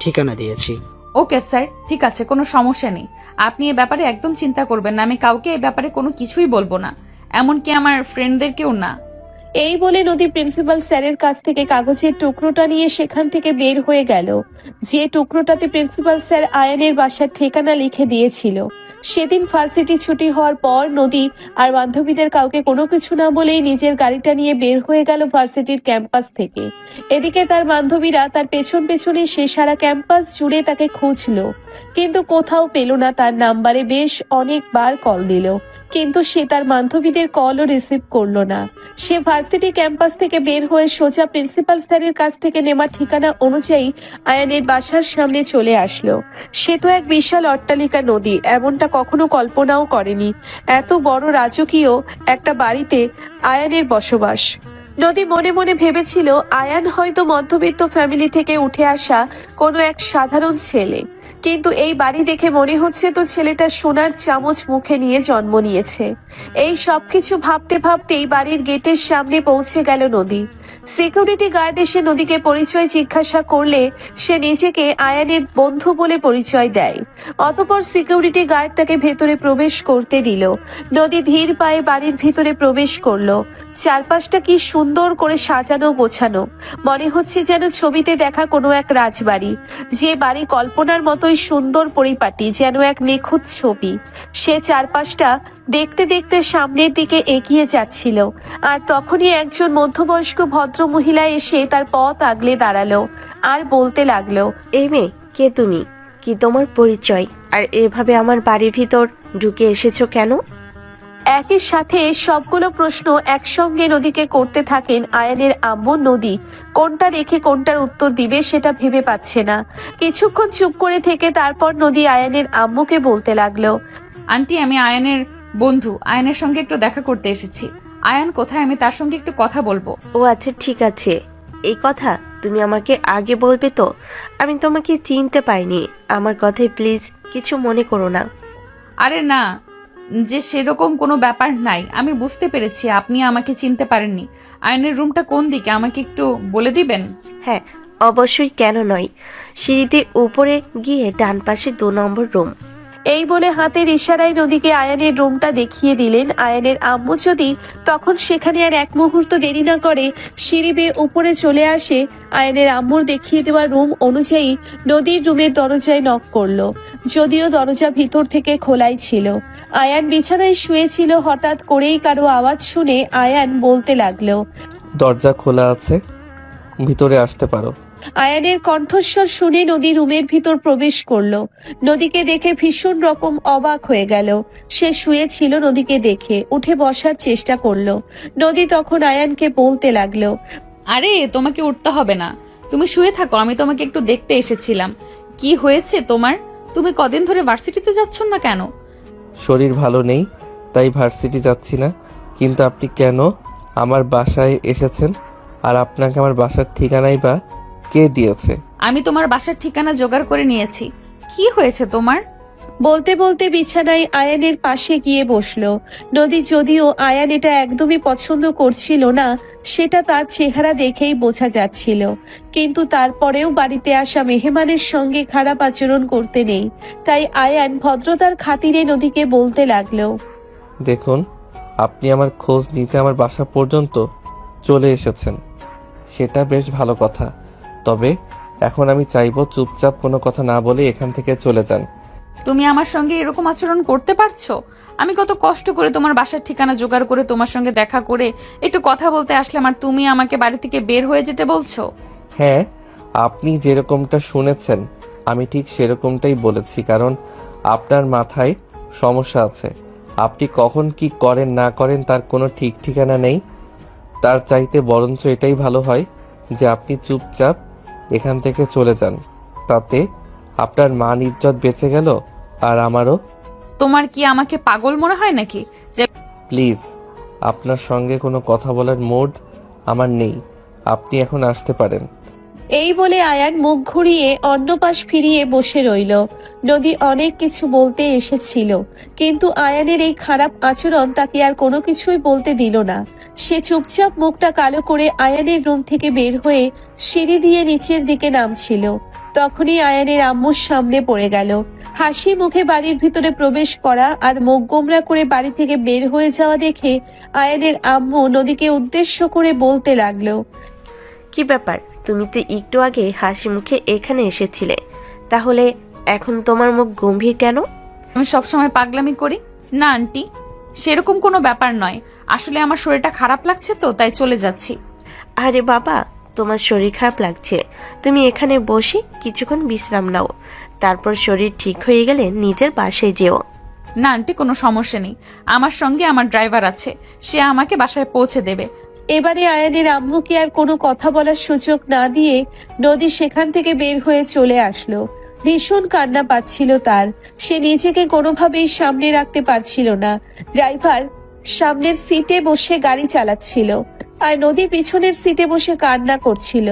ঠিকানা দিয়েছি। ওকে স্যার, ঠিক আছে, কোনো সমস্যা নেই। আপনি এ ব্যাপারে একদম চিন্তা করবেন না। আমি কাউকে এ ব্যাপারে কোনো কিছুই বলবো না, এমনকি আমার ফ্রেন্ডদেরকেও না। এই বলে নদী প্রিন্সিপাল স্যারের কাছ থেকে কাগজের টুকরোটা নিয়ে সেখান থেকে বের হয়ে গেল, যে টুকরোটাতে প্রিন্সিপাল স্যার আয়ানের বাসার ঠিকানা লিখে দিয়েছিল। সেদিন ভার্সিটি ছুটি হওয়ার পর নদী আর বান্ধবীদের কাউকে কোনো কিছু না বলেই নিজের গাড়িটা নিয়ে বের হয়ে গেল ভার্সিটির ক্যাম্পাস থেকে। এদিকে তার বান্ধবীরা তার পেছন পেছনে সে সারা ক্যাম্পাস জুড়ে তাকে খুঁজলো, কিন্তু কোথাও পেল না তার নাম্বারে। বেশ অনেকবার কল দিল, কিন্তু সে তার বান্ধবীদের কলও রিসিভ করলো না। সে ভার্সিটি ক্যাম্পাস থেকে বের হয়ে সোজা প্রিন্সিপাল স্যারের কাছ থেকে নেওয়া ঠিকানা অনুযায়ী আয়ানের বাসার সামনে চলে আসলো। সে তো এক বিশাল অট্টালিকা নদী, এমনটা কখনো কল্পনাও করেনি। এত বড় রাজকীয় একটা বাড়িতে আয়ানের বসবাস। নদী মনে মনে ভেবেছিল আয়ান হয়তো মধ্যবিত্ত ফ্যামিলি থেকে উঠে আসা কোনো এক সাধারণ ছেলে, কিন্তু এই বাড়ি দেখে মনে হচ্ছে তো ছেলেটা সোনার চামচ মুখে নিয়ে জন্ম নিয়েছে। এই সবকিছু ভাবতে ভাবতেই বাড়ির গেটের সামনে পৌঁছে গেল নদী। সিকিউরিটি গার্ড এসে নদীকে পরিচয় জিজ্ঞাসা করলে সে নিজেকে আয়ানের বন্ধু বলে পরিচয় দেয়। অতঃপর সিকিউরিটি গার্ড তাকে ভেতরে প্রবেশ করতে দিল। নদী ধীর পায়ে বাড়ির ভিতরে প্রবেশ করলো। চারপাশটা কি সুন্দর করে সাজানো গোছানো, মনে হচ্ছে যেন ছবিতে দেখা কোনো এক রাজবাড়ি। যে বাড়ি কল্পনার মতোই সুন্দর পরিপাটি, যেন এক নিখুঁত ছবি। সে চারপাশটা দেখতে দেখতে সামনের দিকে এগিয়ে যাচ্ছিল, আর তখনই একজন মধ্যবয়স্ক ভদ্র মহিলা এসে তার পথ আগলে দাঁড়ালো আর বলতে লাগলো, এই মেয়ে, কে তুমি? কি তোমার পরিচয়? আর এভাবে আমার বাড়ির ভিতর ঢুকে এসেছো কেন? একই সাথে সবগুলো প্রশ্ন একসঙ্গে নদীকে করতে থাকেন আয়ানের আম্মু। নদী কোনটা রেখে কোনটার উত্তর দিবে সেটা ভেবে পাচ্ছে না। কিছুক্ষণ চুপ করে থেকে তারপর নদী আয়ানের আম্মুকে বলতে লাগলো, আন্টি, আমি আয়ানের বন্ধু। আয়ানের সঙ্গে একটু দেখা করতে এসেছি। আয়ান কোথায়? আমি তার সঙ্গে একটু কথা বলবো। ও আচ্ছা, ঠিক আছে। এই কথা তুমি আমাকে আগে বলবে তো? আমি তোমাকে চিনতে পাইনি। আমার কথায় প্লিজ কিছু মনে করো না। আরে না, যে সেরকম কোনো ব্যাপার নাই। আমি বুঝতে পেরেছি আপনি আমাকে চিনতে পারেননি। আয়নের রুমটা কোন দিকে আমাকে একটু বলে দিবেন? হ্যাঁ, অবশ্যই, কেন নয়। সিঁড়িতে উপরে গিয়ে ডান পাশে 2 নম্বর রুম। এই বলে হাতের ইশারায় নদীকে আয়ানের রুমটা দেখিয়ে দিলেন। আয়ানের আম্মু যদি তখন সেখানে আর এক মুহূর্ত দেরি না করে সিঁড়ি বেয়ে উপরে চলে আসে, আয়ানের আম্মুর দেখিয়ে দেওয়া রুম অনুযায়ী নদীর রুমের দরজায় নক করলো। যদিও দরজা ভিতর থেকে খোলাই ছিল। আয়ান বিছানায় শুয়েছিল। হঠাৎ করেই কারো আওয়াজ শুনে আয়ান বলতে লাগলো, দরজা খোলা আছে, ভিতরে আসতে পারো। আয়ানের কণ্ঠস্বর শুনে নদী রুমের ভিতর প্রবেশ করলো। নদীকে দেখে ভীষণ রকম অবাক হয়ে গেল। সে শুয়েছিল, নদীকে দেখে উঠে বসার চেষ্টা করলো। নদী তখন আয়ানকে বলতে লাগলো, আরে তোমাকে উঠতে হবে না, তুমি শুয়ে থাকো। আমি তোমাকে একটু দেখতে এসেছিলাম। কি হয়েছে তোমার? তুমি কদিন ধরে ভার্সিটিতে যাচ্ছ না কেন? শরীর ভালো নেই, তাই ভার্সিটি যাচ্ছি না। কিন্তু আপনি কেন আমার বাসায় এসেছেন? আর আপনাকে আমার বাসার ঠিকানাই বা কে দিয়েছে? আমি তোমার বাসার ঠিকানা জোগাড় করে নিয়েছি। কি হয়েছে তোমার? বলতে বলতে বিছানায় আয়ানের পাশে গিয়ে বসলো। নদী যদিও আয়ান এটা একদমই পছন্দ করছিল না, সেটা তার চেহারা দেখেই বোঝা যাচ্ছিল, কিন্তু তারপরেও বাড়িতে আসা মেহমানের সঙ্গে খারাপ আচরণ করতে নেই। তাই আয়ান ভদ্রতার খাতিরে নদীকে বলতে লাগলো, দেখুন, আপনি আমার খোঁজ নিতে আমার বাসা পর্যন্ত চলে এসেছেন, সেটা বেশ ভালো কথা। তবে এখন আমি চাইবো চুপচাপ কোনো কথা না বলে এখান থেকে চলে যান। তুমি আমার সঙ্গে এরকম আচরণ করতে পারছো? আমি কত কষ্ট করে তোমার বাসার ঠিকানা জোগাড় করে তোমার সঙ্গে দেখা করে একটু কথা বলতে আসলাম, আর তুমি আমাকে বাড়ি থেকে বের হয়ে যেতে বলছো? হ্যাঁ, আপনি যেরকমটা শুনেছেন আমি ঠিক সেরকমটাই বলেছি, কারণ আপনার মাথায় সমস্যা আছে। আপনি কখন কি করেন না করেন তার কোনো ঠিক ঠিকানা নেই। তার চাইতে বরঞ্চ এটাই ভালো হয় যে আপনি চুপচাপ এখান থেকে চলে যান। তাতে আপনার মান ইজ্জত বেঁচে গেল আর আমারও। তোমার কি আমাকে পাগল মনে হয় নাকি যে প্লিজ, আপনার সঙ্গে কোনো কথা বলার মুড আমার নেই, আপনি এখন আসতে পারেন। এই বলে আয়ান মুখ ঘুরিয়ে অন্য পাশ ফিরিয়ে বসে রইল। নদী অনেক কিছু বলতে এসেছিল, কিন্তু আয়ানের এই খারাপ আচরণ তাকে আর কোনো কিছুই বলতে দিল না। সে চুপচাপ মুখটা কালো করে আয়ানের রুম থেকে বের হয়ে সিঁড়ি দিয়ে নিচের দিকে নামছিল। তখনই আয়ানের আম্মুর সামনে পড়ে গেল। হাসি মুখে বাড়ির ভিতরে প্রবেশ করা আর মুখ গোমরা করে বাড়ি থেকে বের হয়ে যাওয়া দেখে আয়ানের আম্মু নদীকে উদ্দেশ্য করে বলতে লাগলো, কি ব্যাপার, তুমি তো একটু আগে হাসি মুখে এখানে এসেছিলে, তাহলে এখন তোমার মুখ গম্ভীর কেন? আমি সবসময় পাগলামি করি? না আন্টি, সেরকম কোনো ব্যাপার নয়। আসলে আমার শরীরটা খারাপ লাগছে তো তাই চলে যাচ্ছি। আরে বাবা, তোমার শরীর খারাপ লাগছে, তুমি এখানে বসে কিছুক্ষণ বিশ্রাম নাও, তারপর শরীর ঠিক হয়ে গেলে নিজের বাসায় যেও। না আন্টি, কোনো সমস্যা নেই, আমার সঙ্গে আমার ড্রাইভার আছে, সে আমাকে বাসায় পৌঁছে দেবে। এবারে আয়ানের আম্মুকে আর কোনো কথা বলার সুযোগ না দিয়ে নদী সেখান থেকে বের হয়ে চলে আসলো। ভীষণ কান্না পাচ্ছিল তার। সে নিজেকে কোনোভাবেই সামনে রাখতে পারছিল না। ড্রাইভার সামনের সিটে বসে গাড়ি চালাচ্ছিল আর নদী পিছনের সিটে বসে কান্না করছিল।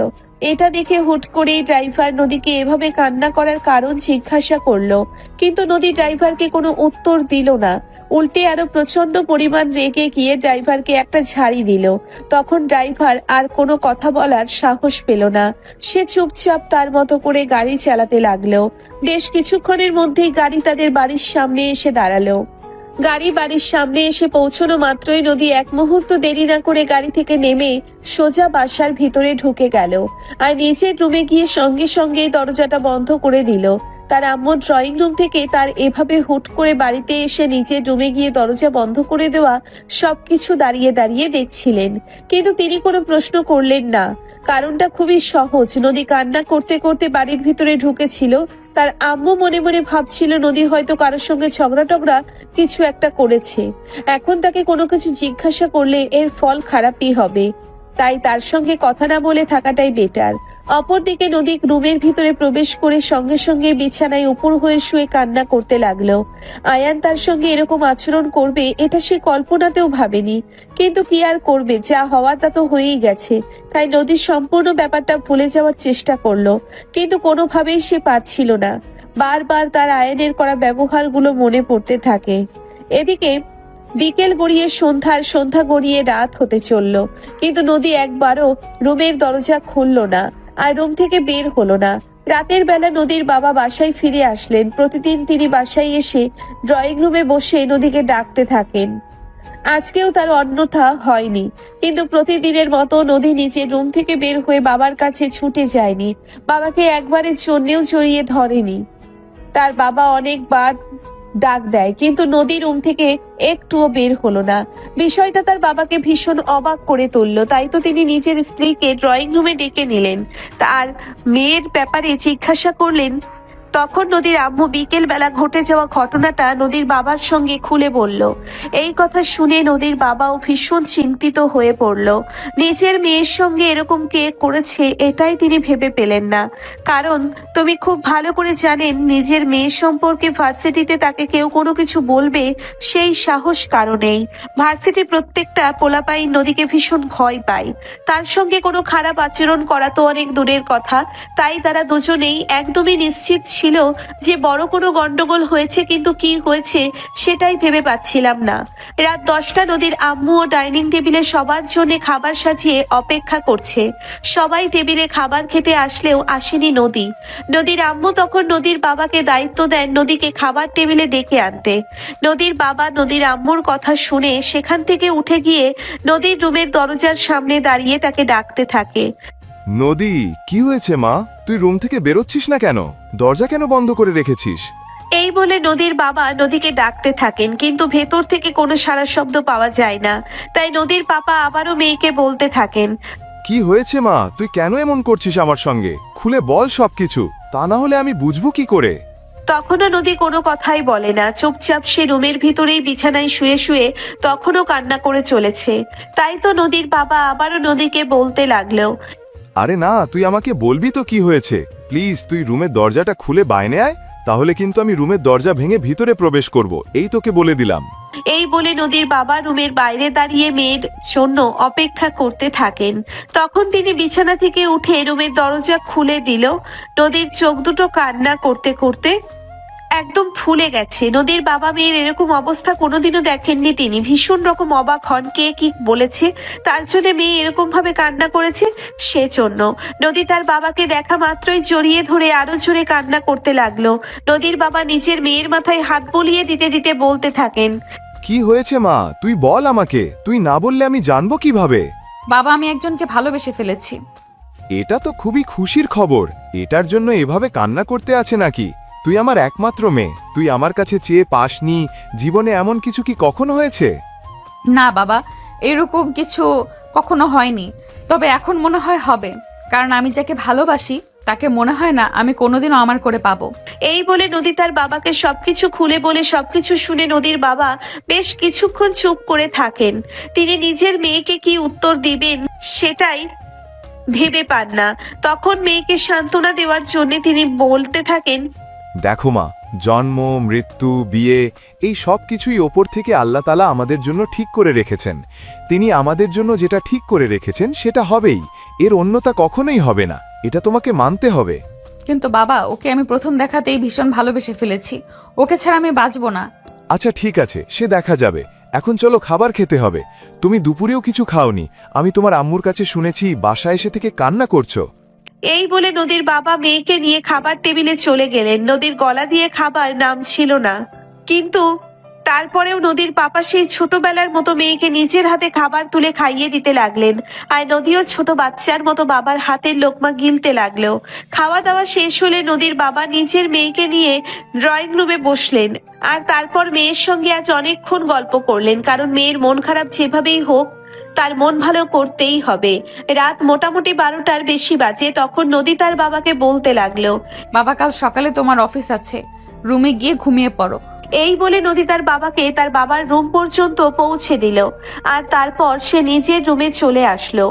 এটা দেখে হুট করেই ড্রাইভার নদীকে এভাবে কান্না করার কারণ জিজ্ঞাসা করলো, কিন্তু নদী ড্রাইভারকে কোনো উত্তর দিল না। উল্টে আরো প্রচন্ড পরিমাণ রেগে গিয়ে ড্রাইভারকে একটা ঝাড়ি দিল। তখন ড্রাইভার আর কোনো কথা বলার সাহস পেল না। সে চুপচাপ তার মতো করে গাড়ি চালাতে লাগলো। বেশ কিছুক্ষণের মধ্যেই গাড়ি তাদের বাড়ির সামনে এসে দাঁড়ালো। গাড়ি বাড়ির সামনে এসে পৌঁছানো মাত্রই নদী এক মুহূর্ত দেরি না করে গাড়ি থেকে নেমে সোজা বাসার ভিতরে ঢুকে গেল আর নিজের রুমে গিয়ে সঙ্গে সঙ্গে দরজাটা বন্ধ করে দিল। তার আম্মু ড্রয়িং রুম থেকে তার এভাবে হুট করে বাড়িতে এসে নিজের রুমে গিয়ে দরজা বন্ধ করে দেওয়া সবকিছু দাঁড়িয়ে দাঁড়িয়ে দেখছিলেন, কিন্তু তিনি কোনো প্রশ্ন করলেন না। কারণটা খুবই সহজ, নদী কান্না করতে করতে বাড়ির ভিতরে ঢুকেছিল। তার আম্মু মনে মনে ভাবছিল নদী হয়তো কারোর সঙ্গে ঝগড়া টগড়া কিছু একটা করেছে। এখন তাকে কোনো কিছু জিজ্ঞাসা করলে এর ফল খারাপই হবে, তাই তার সঙ্গে কথা না বলে থাকাটাই বেটার। অপরদিকে নদী রুমের ভিতরে প্রবেশ করে সঙ্গে সঙ্গে বিছানায় উপর হয়ে শুয়ে কান্না করতে লাগলো। আয়ান তার সঙ্গে এরকম আচরণ করবে এটা সে কল্পনাতেও ভাবেনি, কিন্তু কি আর করবে, যা হওয়া তা তো হয়েই গেছে। তাই নদী সম্পূর্ণ ব্যাপারটা ভুলে যাওয়ার চেষ্টা করলো, কিন্তু কোনোভাবেই সে পারছিল না। বারবার তার আয়ানের করা ব্যবহারগুলো মনে পড়তে থাকে। এদিকে বিকেল গড়িয়ে সন্ধ্যা গড়িয়ে রাত হতে চলল, কিন্তু নদী একবারও রুমের দরজা খুলল না আর রুম থেকে বের হলো না। রাতের বেলা নদীর বাবা বাসায় ফিরে আসলেন। প্রতিদিন তিনি বাসায় এসে ড্রয়িং রুমে বসে নদীকে ডাকতে থাকেন। আজকেও তার অন্যথা হয়নি, কিন্তু প্রতিদিনের মতো নদী নিজের রুম থেকে বের হয়ে বাবার কাছে ছুটে যায়নি। বাবাকে একবারের জন্যেও জড়িয়ে ধরেনি। তার বাবা অনেকবার ডাক দেয়, কিন্তু নদী রুম থেকে একটুও বের হলো না। বিষয়টা তার বাবাকে ভীষণ অবাক করে তুললো। তাই তো তিনি নিজের স্ত্রীকে ড্রয়িং রুমে ডেকে নিলেন, তার মেয়ের ব্যাপারে জিজ্ঞাসা করলেন। তখন নদীর আম্মু বিকেল বেলা ঘটে যাওয়া ঘটনাটা নদীর বাবার সঙ্গে খুলে বলল। এই কথা শুনে নদীর বাবাও ভীষণ চিন্তিত হয়ে পড়ল। নিজের মেয়ের সঙ্গে এরকম কে করেছে এটাই তিনি ভেবে পেলেন না। কারণ তুমি খুব ভালো করে জানেন নিজের মেয়ের সম্পর্কে ভার্সিটিতে তাকে কেউ কোনো কিছু বলবে সেই সাহস কারণেই। ভার্সিটি প্রত্যেকটা পোলাপাই নদীকে ভীষণ ভয় পায়। তার সঙ্গে কোনো খারাপ আচরণ করা তো অনেক দূরের কথা, তাই তারা দুজনেই একদমই নিশ্চিত ছিল যে বড় কোনো গন্ডগোল হয়েছে, কিন্তু কি হয়েছে সেটাই ভেবে পাচ্ছিলাম না। রাত 10টা নদীর আম্মু ও ডাইনিং টেবিলে সবার জন্য খাবার সাজিয়ে অপেক্ষা করছে। সবাই টেবিলে খাবার খেতে আসলেও আসেনি নদী। নদীর আম্মু তখন নদীর বাবাকে দায়িত্ব দেন নদীকে খাবার টেবিলে ডেকে আনতে। নদীর বাবা নদীর আম্মুর কথা শুনে সেখান থেকে উঠে গিয়ে নদীর রুমের দরজার সামনে দাঁড়িয়ে তাকে ডাকতে থাকে। নদী, কি হয়েছে মা? তুই রুম থেকে বেরোচ্ছিস না কেন? দরজা কেন বন্ধ করে রেখেছিস? এই বলে নদীর বাবা নদীকে ডাকতে থাকেন, কিন্তু ভেতর থেকে কোনো সাড়া শব্দ পাওয়া যায় না। তাই নদীর পাপা আবারও মেয়েকে বলতে থাকেন, কি হয়েছে মা? তুই কেন এমন করছিস আমার সঙ্গে? খুলে বল সবকিছু, তা না হলে আমি বুঝবো কি করে? তখনও নদী কোনো কথাই বলে না। চুপচাপ সে রুমের ভিতরেই বিছানায় শুয়ে শুয়ে তখনও কান্না করে চলেছে। তাই তো নদীর বাবা আবারও নদীকে বলতে লাগলো, আরে না, তুই আমাকে বলবি তো কি হয়েছে? প্লিজ তুই রুমের দরজাটা খুলে বাইরে আয়, তাহলে কিন্তু আমি রুমের দরজা ভেঙে ভিতরে প্রবেশ করব, এই তোকে বলে দিলাম। এই বলে নদীর বাবা রুমের বাইরে দাঁড়িয়ে মেয়ের জন্য অপেক্ষা করতে থাকেন। তখন তিনি বিছানা থেকে উঠে রুমের দরজা খুলে দিল। নদীর চোখ দুটো কান্না করতে করতে একদম ফুলে গেছে। নদীর বাবা মেয়ের এরকম অবস্থা কোনোদিনও দেখেননি তিনি। ভীষণ রকম অবাক হন, কে কি বলেছে তার জন্য মেয়ে এরকম ভাবে কান্না করেছে সেজন্য। নদী তার বাবাকে দেখা মাত্রই জড়িয়ে ধরে আরো জোরে কান্না করতে লাগলো। নদীর বাবা নিজের মেয়ের মাথায় হাত বুলিয়ে দিতে দিতে বলতে থাকেন, কি হয়েছে মা, তুই বল আমাকে, তুই না বললে আমি জানবো কিভাবে? বাবা, আমি একজনকে ভালোবেসে ফেলেছি। এটা তো খুবই খুশির খবর। এটার জন্য এভাবে কান্না করতে আছে নাকি? তুই আমার একমাত্র মেয়ে, তুই আমার কাছে চেয়ে পাসনি। জীবনে এমন কিছু কি কখনো হয়েছে? না বাবা, এরকম কিছু কখনো হয়নি, তবে এখন মনে হয় হবে, কারণ আমি যাকে ভালোবাসি তাকে মনে হয় না আমি কোনোদিনও আমার করে পাবো। এই বলে নদী তার বাবাকে সবকিছু খুলে বলে সবকিছু শুনে নদীর বাবা বেশ কিছুক্ষণ চুপ করে থাকেন। তিনি নিজের মেয়েকে কি উত্তর দিবেন সেটাই ভেবে পান না। তখন মেয়েকে সান্ত্বনা দেওয়ার জন্য তিনি বলতে থাকেন, দেখো মা, জন্ম, মৃত্যু, বিয়ে, এই সব কিছুই ওপর থেকে আল্লাহ তাআলা আমাদের জন্য ঠিক করে রেখেছেন। তিনি আমাদের জন্য যেটা ঠিক করে রেখেছেন সেটা হবেই, এর অন্যতা কখনোই হবে না, এটা তোমাকে মানতে হবে। কিন্তু বাবা, ওকে আমি প্রথম দেখাতেই ভীষণ ভালোবেসে ফেলেছি, ওকে ছাড়া আমি বাঁচবো না। আচ্ছা ঠিক আছে, সে দেখা যাবে। এখন চলো খাবার খেতে হবে। তুমি দুপুরেও কিছু খাওনি, আমি তোমার আম্মুর কাছে শুনেছি বাসায় এসে থেকে কান্না করছো। এই বলে নদীর বাবা মেয়েকে নিয়ে খাবার টেবিলে চলে গেলেন। নদীর গলা দিয়ে খাবার নামছিল না, কিন্তু তারপরেও নদীর পাপা সেই ছোটবেলার মতো মেয়েকে নিজের হাতে খাবার তুলে খাইয়ে দিতে লাগলেন। আর নদীও ছোট বাচ্চার মতো বাবার হাতের লোকমা গিলতে লাগলো। খাওয়া দাওয়া শেষ হলে নদীর বাবা নিজের মেয়েকে নিয়ে ড্রয়িং রুমে বসলেন। আর তারপর মেয়ের সঙ্গে আজ অনেকক্ষণ গল্প করলেন, কারণ মেয়ের মন খারাপ যেভাবেই হোক তার মন ভালো করতেই হবে। রাত মোটামুটি 12টার বেশি বাজে। তখন নদী তার বাবাকে বলতে লাগলো, বাবা, কাল সকালে তোমার অফিস আছে, রুমে গিয়ে ঘুমিয়ে পড়ো। এই বলে নদী তার বাবাকে তার বাবার রুম পর্যন্ত পৌঁছে দিল। আর তারপর সে নিজের রুমে চলে আসলো।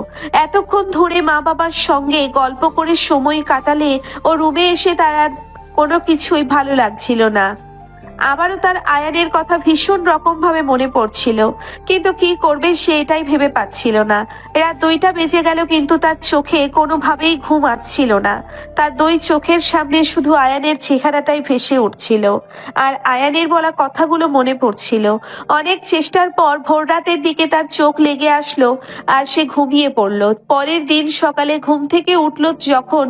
এতক্ষণ ধরে মা বাবার সঙ্গে গল্প করে সময় কাটালে ও রুমে এসে তার আর কোনো কিছুই ভালো লাগছিল না। আবারও তার আয়ানের কথা ভীষণ রকম ভাবে মনে পড়ছিল, কিন্তু কি করবে সে এটাই ভেবে পাচ্ছিল না। রাত 2টা বেজে গেল, কিন্তু তার চোখে কোনোভাবেই ঘুম আসছিল না। তার দুই চোখের সামনে শুধু আয়ানের চেহারাটাই ভেসে উঠছিল, আর আয়ানের বলা কথাগুলো মনে পড়ছিল। অনেক চেষ্টার পর ভোর রাতের দিকে তার চোখ লেগে আসলো আর সে ঘুমিয়ে পড়ল। পরের দিন সকালে ঘুম থেকে উঠল যখন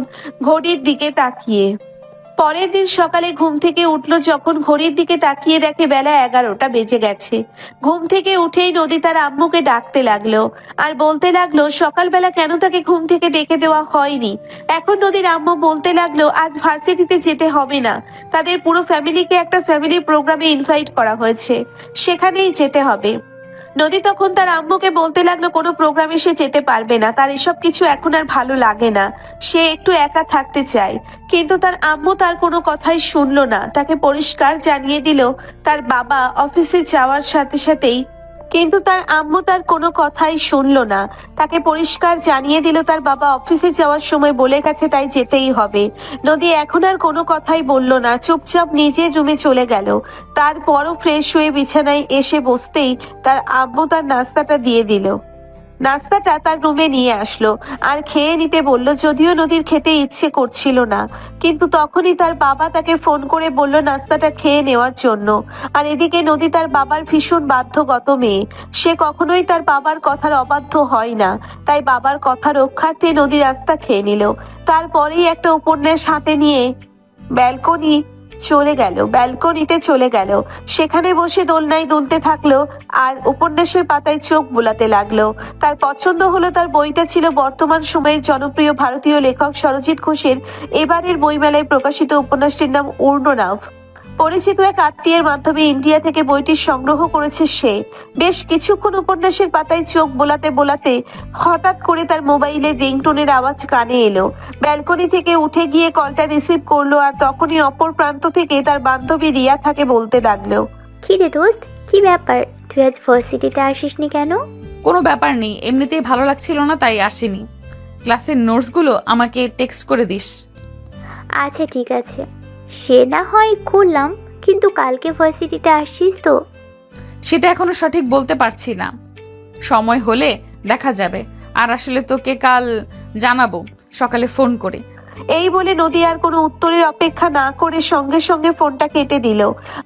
ঘড়ির দিকে তাকিয়ে ঘড়ির দিকে তাকিয়ে দেখে বেলা 11টা বেজে গেছে। ঘুম থেকে উঠেই নদী তার আম্মুকে ডাকতে লাগলো আর বলতে লাগলো সকালবেলা কেন তাকে ঘুম থেকে ডেকে দেওয়া হয়নি। এখন নদীর আম্মু বলতে লাগলো আজ ভার্সিটিতে যেতে হবে না, তাদের পুরো ফ্যামিলিকে একটা ফ্যামিলি প্রোগ্রামে ইনভাইট করা হয়েছে, সেখানেই যেতে হবে। নদী তখন তার আম্মুকে বলতে লাগলো কোনো প্রোগ্রামে সে যেতে পারবে না, তার এসব কিছু এখন আর ভালো লাগে না, সে একটু একা থাকতে চায়। কিন্তু তার আম্মু তার কোনো কথাই শুনলো না। তাকে পরিষ্কার জানিয়ে দিল তার বাবা অফিসে যাওয়ার সাথে সাথেই কিন্তু তার আম্মু তার কোনো কথাই শুনলো না। তাকে পরিষ্কার জানিয়ে দিল তার বাবা অফিসে যাওয়ার সময় বলে গেছে তাই যেতেই হবে। নদী এখন আর কোনো কথাই বলল না, চুপচাপ নিজের রুমে চলে গেল। তারপরও ফ্রেশ হয়ে বিছানায় এসে বসতেই তার আম্মু তার নাস্তাটা দিয়ে দিল। নাস্তাটা তার রুমে নিয়ে আসলো আর খেয়ে নিতে বলল, যদিও নদীর খেতে ইচ্ছে করছিল না, কিন্তু তখনই তার বাবা তাকে ফোন করে বলল নাস্তাটা খেয়ে নেওয়ার জন্য। আর এদিকে নদী তার বাবার ভীষণ বাধ্যগত মেয়ে, সে কখনোই তার বাবার কথার অবাধ্য হয় না, তাই বাবার কথা রক্ষার্থে নদী নাস্তা খেয়ে নিল। তারপরেই একটা উপন্যাস হাতে নিয়ে ব্যালকনিতে চলে গেল। সেখানে বসে দোলনায় দুলতে থাকলো আর উপন্যাসের পাতায় চোখ বুলাতে লাগলো। তার পছন্দ হলো, তার বইটা ছিল বর্তমান সময়ের জনপ্রিয় ভারতীয় লেখক সরজিৎ ঘোষের এবারের বইমেলায় প্রকাশিত উপন্যাসটির নাম উর্ণনাভ। পরিচিত এক আত্মীয়ের মাধ্যমে ইন্ডিয়া থেকে বইটি সংগ্রহ করেছে সে। বেশ কিছুক্ষণ উপন্যাসের পাতায় চোখ বোলাতে বোলাতে হঠাৎ করে তার মোবাইলের রিংটোনের আওয়াজ কানে এলো। ব্যালকনি থেকে উঠে গিয়ে কলটা রিসিভ করলো আর তখনই অপর প্রান্ত থেকে তার বান্ধবী রিয়া তাকে বলতে লাগলো, কি রে দোস্ত, কি ব্যাপার? তুই আজ ভার্সিটিতে আসিসনি কেন? কোনো ব্যাপার নেই, এমনিতেই ভালো লাগছিল না তাই আসিনি। ক্লাসের নোটসগুলো আমাকে টেক্সট করে দিস। আচ্ছা ঠিক আছে, সে না হয় করলাম, কিন্তু কালকে ভার্সিটিতে আসছিস তো? সেটা এখনো সঠিক বলতে পারছি না, সময় হলে দেখা যাবে। আর আসলে তোকে কাল জানাবো সকালে ফোন করে। এই বলে নদী আর কোনো উত্তরের অপেক্ষা না করে সঙ্গে সঙ্গে ফোনটা কেটে দিল।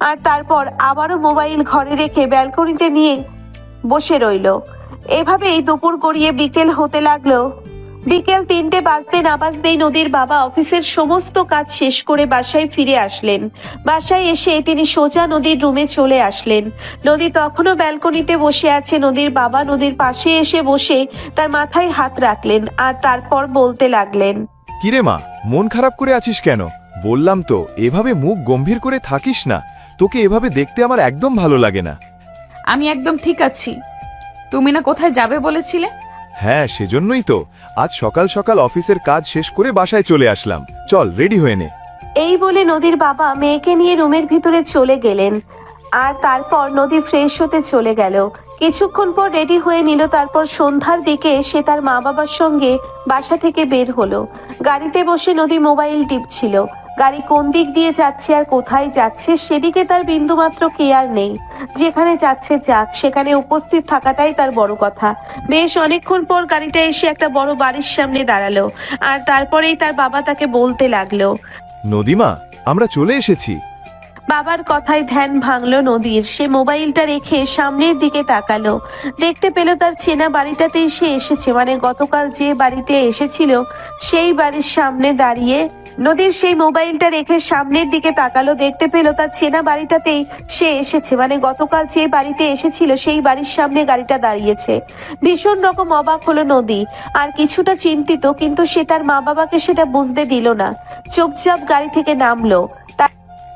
আর তারপর আবারও মোবাইল ঘরে রেখে ব্যালকনিতে নিয়ে বসে রইল। এভাবেই দুপুর গড়িয়ে বিকেল হতে লাগলো। বিকেল 3টে বাজতে না বাজতেই নদীর বাবা অফিসের সমস্ত কাজ শেষ করে বাসায় ফিরে আসলেন। বাসায় এসে তিনি সোজা নদীর রুমে চলে আসলেন। নদী তখনও ব্যালকনিতে বসে আছে। নদীর বাবা নদীর পাশে এসে বসে তার মাথায় হাত রাখলেন আর তারপর বলতে লাগলেন, কিরে মা, মন খারাপ করে আছিস কেন? বললাম তো এভাবে মুখ গম্ভীর করে থাকিস না, তোকে এভাবে দেখতে আমার একদম ভালো লাগে না। আমি একদম ঠিক আছি। তুমি না কোথায় যাবে বলেছিলে? হ্যাঁ, সেজন্যই তো আজ সকাল সকাল অফিসের কাজ শেষ করে বাসায় চলে আসলাম। চল রেডি হয়ে নে। এই বলে নদীর বাবা মেয়েকে নিয়ে রুমের ভিতরে চলে গেলেন। আর তারপর নদী ফ্রেশ হতে চলে গেল। কিছুক্ষণ পর রেডি হয়ে নিল। তারপর সন্ধ্যার দিকে সে তার মা বাবার সঙ্গে বাসা থেকে বের হলো। গাড়িতে বসে নদী মোবাইল টিপছিল। গাড়ি কোন দিক দিয়ে যাচ্ছে আর কোথায় যাচ্ছে সেদিকে তার বিন্দুমাত্র কেয়ার নেই। যেখানে যাচ্ছে যাক, সেখানে উপস্থিত থাকাটাই তার বড় কথা। বেশ অনেকক্ষণ পর গাড়িটা এসে একটা বড় বাড়ির সামনে দাঁড়ালো। আর তারপরেই তার বাবা তাকে বলতে লাগলো, নদীমা, আমরা চলে এসেছি। বাবার কথায় ধ্যান ভাঙলো নদীর। সে মোবাইলটা রেখে সামনের দিকে তাকালো। দেখতে পেল তার চেনা বাড়িটাতেই সে এসেছে, মানে গতকাল যে বাড়িতে এসেছিল সেই বাড়ির সামনে দাঁড়িয়ে। নদীর সেই মোবাইলটা রেখে সামনের দিকে তাকালো। দেখতে পেল তার চেনা বাড়িটাতেই সে এসেছে, মানে গতকাল যে বাড়িতে এসেছিল সেই বাড়ির সামনে গাড়িটা দাঁড়িয়েছে। ভীষণ রকম অবাক হলো নদী, আর কিছুটা চিন্তিত, কিন্তু সে তার মা বাবাকে সেটা বুঝতে দিল না। চুপচাপ গাড়ি থেকে নামলো।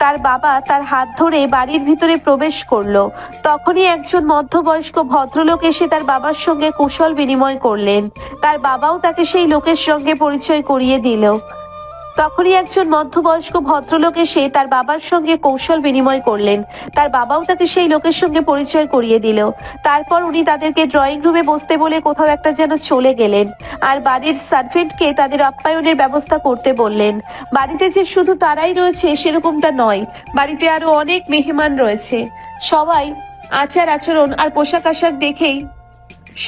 তার বাবা তার হাত ধরে বাড়ির ভিতরে প্রবেশ করলো। তখনই একজন মধ্যবয়স্ক ভদ্রলোক এসে তার বাবার সঙ্গে কুশল বিনিময় করলেন। তার বাবাও তাকে সেই লোকের সঙ্গে পরিচয় করিয়ে দিল। তখনই একজন মধ্যবয়স্ক ভদ্রলোক এসে তার বাবার সঙ্গে কৌশল বিনিময় করলেন। তার বাবাও তাকে সেই লোকের সঙ্গে পরিচয় করিয়ে দিল। তারপর উনি তাদেরকে ড্রয়িং রুমে বসতে বলে কোথাও একটা যেন চলে গেলেন। আর বাড়ির সার্ভেন্টকে তাদের আপ্যায়নের ব্যবস্থা করতে বললেন। বাড়িতে যে শুধু তারাই রয়েছে সেরকমটা নয়, বাড়িতে আরো অনেক মেহমান রয়েছে। সবাই আচার আচরণ আর পোশাক আশাক দেখেই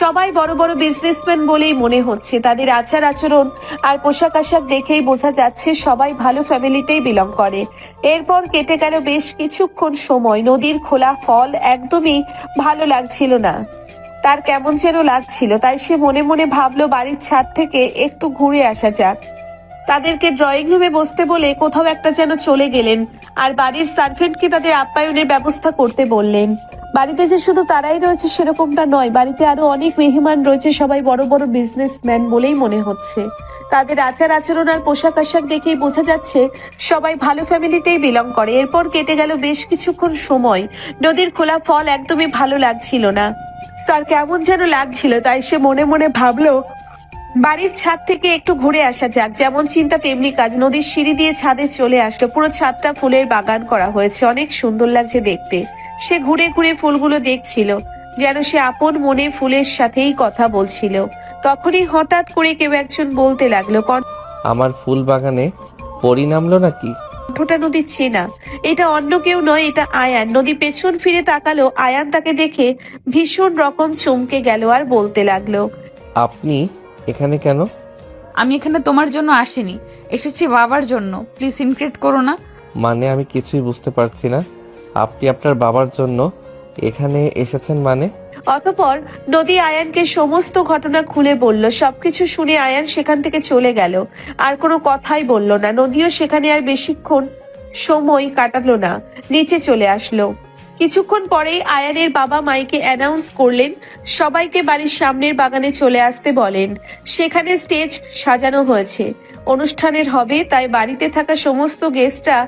সবাই বড় বড় বিজনেসম্যান বলেই মনে হচ্ছে। তাদের আচার আচরণ আর পোশাক আশাক দেখেই বোঝা যাচ্ছে সবাই ভালো ফ্যামিলিতেই বিলং করে। এরপর কেটে গেল বেশ কিছুক্ষণ সময়। নদীর খোলা ফল একদমই ভালো লাগছিল না, তার কেমন যেন লাগছিল। তাই সে মনে মনে ভাবলো বাড়ির ছাদ থেকে একটু ঘুরে আসা যাক। তাদেরকে ড্রয়িং রুমে বসতে বলে কোথাও একটা যেন চলে গেলেন। আর বাড়ির সার্ভেন্টকে তাদের আপ্যায়নের ব্যবস্থা করতে বললেন। বাড়িতে যে শুধু তারাই রয়েছে সেরকমটা নয়, বাড়িতে আরো অনেক মেহমান রয়েছে। সবাই বড় বড় বিজনেসম্যান বলেই মনে হচ্ছে। তাদের আচার আচরণ আর পোশাক আশাক দেখেই বোঝা যাচ্ছে সবাই ভালো ফ্যামিলিতেই বিলং করে। এরপর কেটে গেল বেশ কিছুক্ষণ সময়। নদীর খোলা ফল একদমই ভালো লাগছিল না, তার কেমন যেন লাগছিল। তাই সে মনে মনে ভাবলো বাড়ির ছাদ থেকে একটু ঘুরে আসা যাক। যেমন চিন্তা তেমনি কাজ। নদীর সিঁড়ি দিয়ে ছাদে চলে আসলো। পুরো ছাদটা ফুলের বাগান করা হয়েছে, অনেক সুন্দর লাগছে দেখতে। সে ঘুরে ঘুরে ফুলগুলো দেখছিল, যেন সে আপন মনে ফুলের সাথেই কথা বলছিল। তখনই হঠাৎ করে কেউ একজন বলতে লাগলো, আমার ফুল বাগানে পরি নামলো নাকি? কণ্ঠটা নদীর চেনা। এটা অন্য কেউ নয়, এটা আয়ান। নদী পেছন ফিরে তাকালো। আয়ান তাকে দেখে ভীষণ রকম চমকে গেল আর বলতে লাগলো, আপনি এখানে কেন? আমি এখানে তোমার জন্য আসিনি, এসেছি বাবার জন্য। প্লিজ ইনক্রেট করো না। মানে আমি কিছুই বুঝতে পারছি না। আপনি আপনার বাবার জন্য এখানে এসেছেন মানে? অতঃপর নদী আয়ানকে সমস্ত ঘটনা খুলে বলল। সবকিছু শুনে আয়ান সেখান থেকে চলে গেল, আর কোনো কথাই বলল না। নদীও সেখানে আর বেশিক্ষণ সময় কাটালো না, নিচে চলে আসলো। কিছুক্ষণ পরেই আয়ানের বাবা মাইকে অ্যানাউন্স করলেন, সবাইকে বাড়ির সামনের বাগানে চলে আসতে বলেন। সেখানে স্টেজ সাজানো হয়েছে, অনুষ্ঠানের হবে। তাই বাড়িতে থাকা সমস্ত গেস্টরা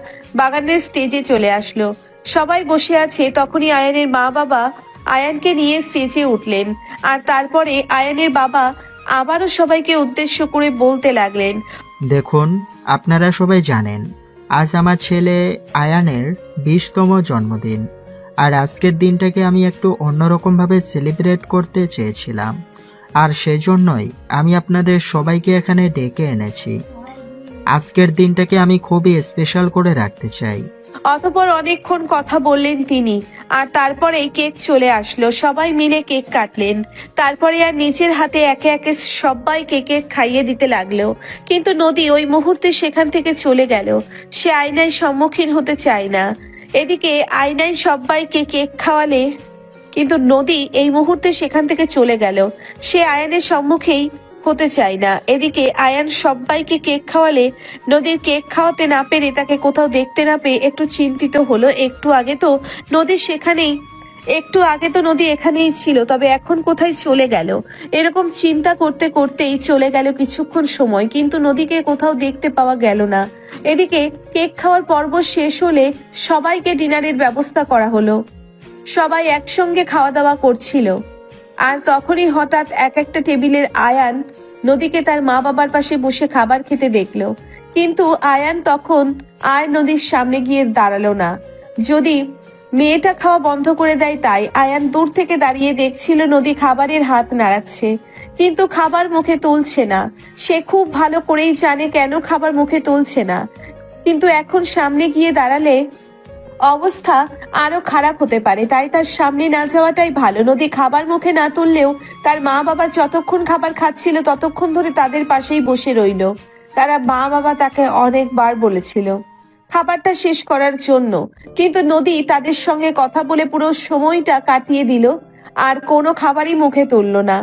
বাগানের স্টেজে চলে আসলো। সবাই বসে আছে। তখনই আয়ানের মা বাবা আয়ানকে নিয়ে স্টেজে উঠলেন। আর তারপরে আয়ানের বাবা আবারও সবাইকে উদ্দেশ্য করে বলতে লাগলেন, দেখুন, আপনারা সবাই জানেন আজ আমার ছেলে আয়ানের 20তম জন্মদিন। আর আজকের দিনটাকে আমি একটু অন্যরকমভাবে সেলিব্রেট করতে চেয়েছিলাম, আর সেজন্যই আমি আপনাদের সবাইকে এখানে ডেকে এনেছি। আজকের দিনটাকে আমি খুবই স্পেশাল করে রাখতে চাই। অতঃপর অনেকক্ষণ কথা বললেন তিনি, আর তারপরে কেক চলে আসলো। সবাই মিলে কেক কাটলেন। তারপরে আর নিজের হাতে একে একে সবাইকে কেক খাইয়ে দিতে লাগলো। কিন্তু নদী ওই মুহূর্তে সেখান থেকে চলে গেল। সে আয়নায় সম্মুখীন হতে চায় না। এদিকে আয়নায় সবাইকে কেক খাওয়ালে, কিন্তু নদী এই মুহূর্তে সেখান থেকে চলে গেল। সে আয়ানের সম্মুখেই হতে চায় না। এদিকে আয়ান সবাইকে কেক খাওয়ালে নদীর কেক খাওয়াতে না পেরে, তাকে কোথাও দেখতে না পেয়ে একটু চিন্তিত হলো। একটু আগে তো নদী এখানেই ছিল, তবে এখন কোথায় চলে গেল? এরকম চিন্তা করতে করতেই চলে গেল কিছুক্ষণ সময়, কিন্তু নদীকে কোথাও দেখতে পাওয়া গেল না। এদিকে কেক খাওয়ার পর্ব শেষ হলে সবাইকে ডিনারের ব্যবস্থা করা হলো। সবাই একসঙ্গে খাওয়া দাওয়া করছিল। আর তখনই হঠাৎ এক একটা টেবিলের আয়ান নদীকে তার মা বাবার পাশে বসে খাবার খেতে দেখলো। কিন্তু আয়ান তখন আর নদীর সামনে গিয়ে দাঁড়ালো না। যদি মেয়েটা খাওয়া বন্ধ করে দেয় তাই। আয়ান দূর থেকে দাঁড়িয়ে দেখছিল নদী খাবারের হাত নাড়াচ্ছে, কিন্তু খাবার মুখে তুলছে না। সে খুব ভালো করেই জানে কেন খাবার মুখে তুলছে না, কিন্তু এখন সামনে গিয়ে দাঁড়ালে অবস্থা আরো খারাপ হতে পারে, তাই তার সামনে না যাওয়াটাই ভালো। নদী খাবার মুখে না তুললেও তার মা বাবা যতক্ষণ খাবার খাচ্ছিল ততক্ষণ ধরে তাদের পাশেই বসে রইল। তারা মা বাবা তাকে অনেকবার বলেছিল খাবারটা শেষ করার জন্য, কিন্তু নদী তাদের সঙ্গে কথা বলে পুরো সময়টা কাটিয়ে দিল আর কোনো খাবারই মুখে তুলল না।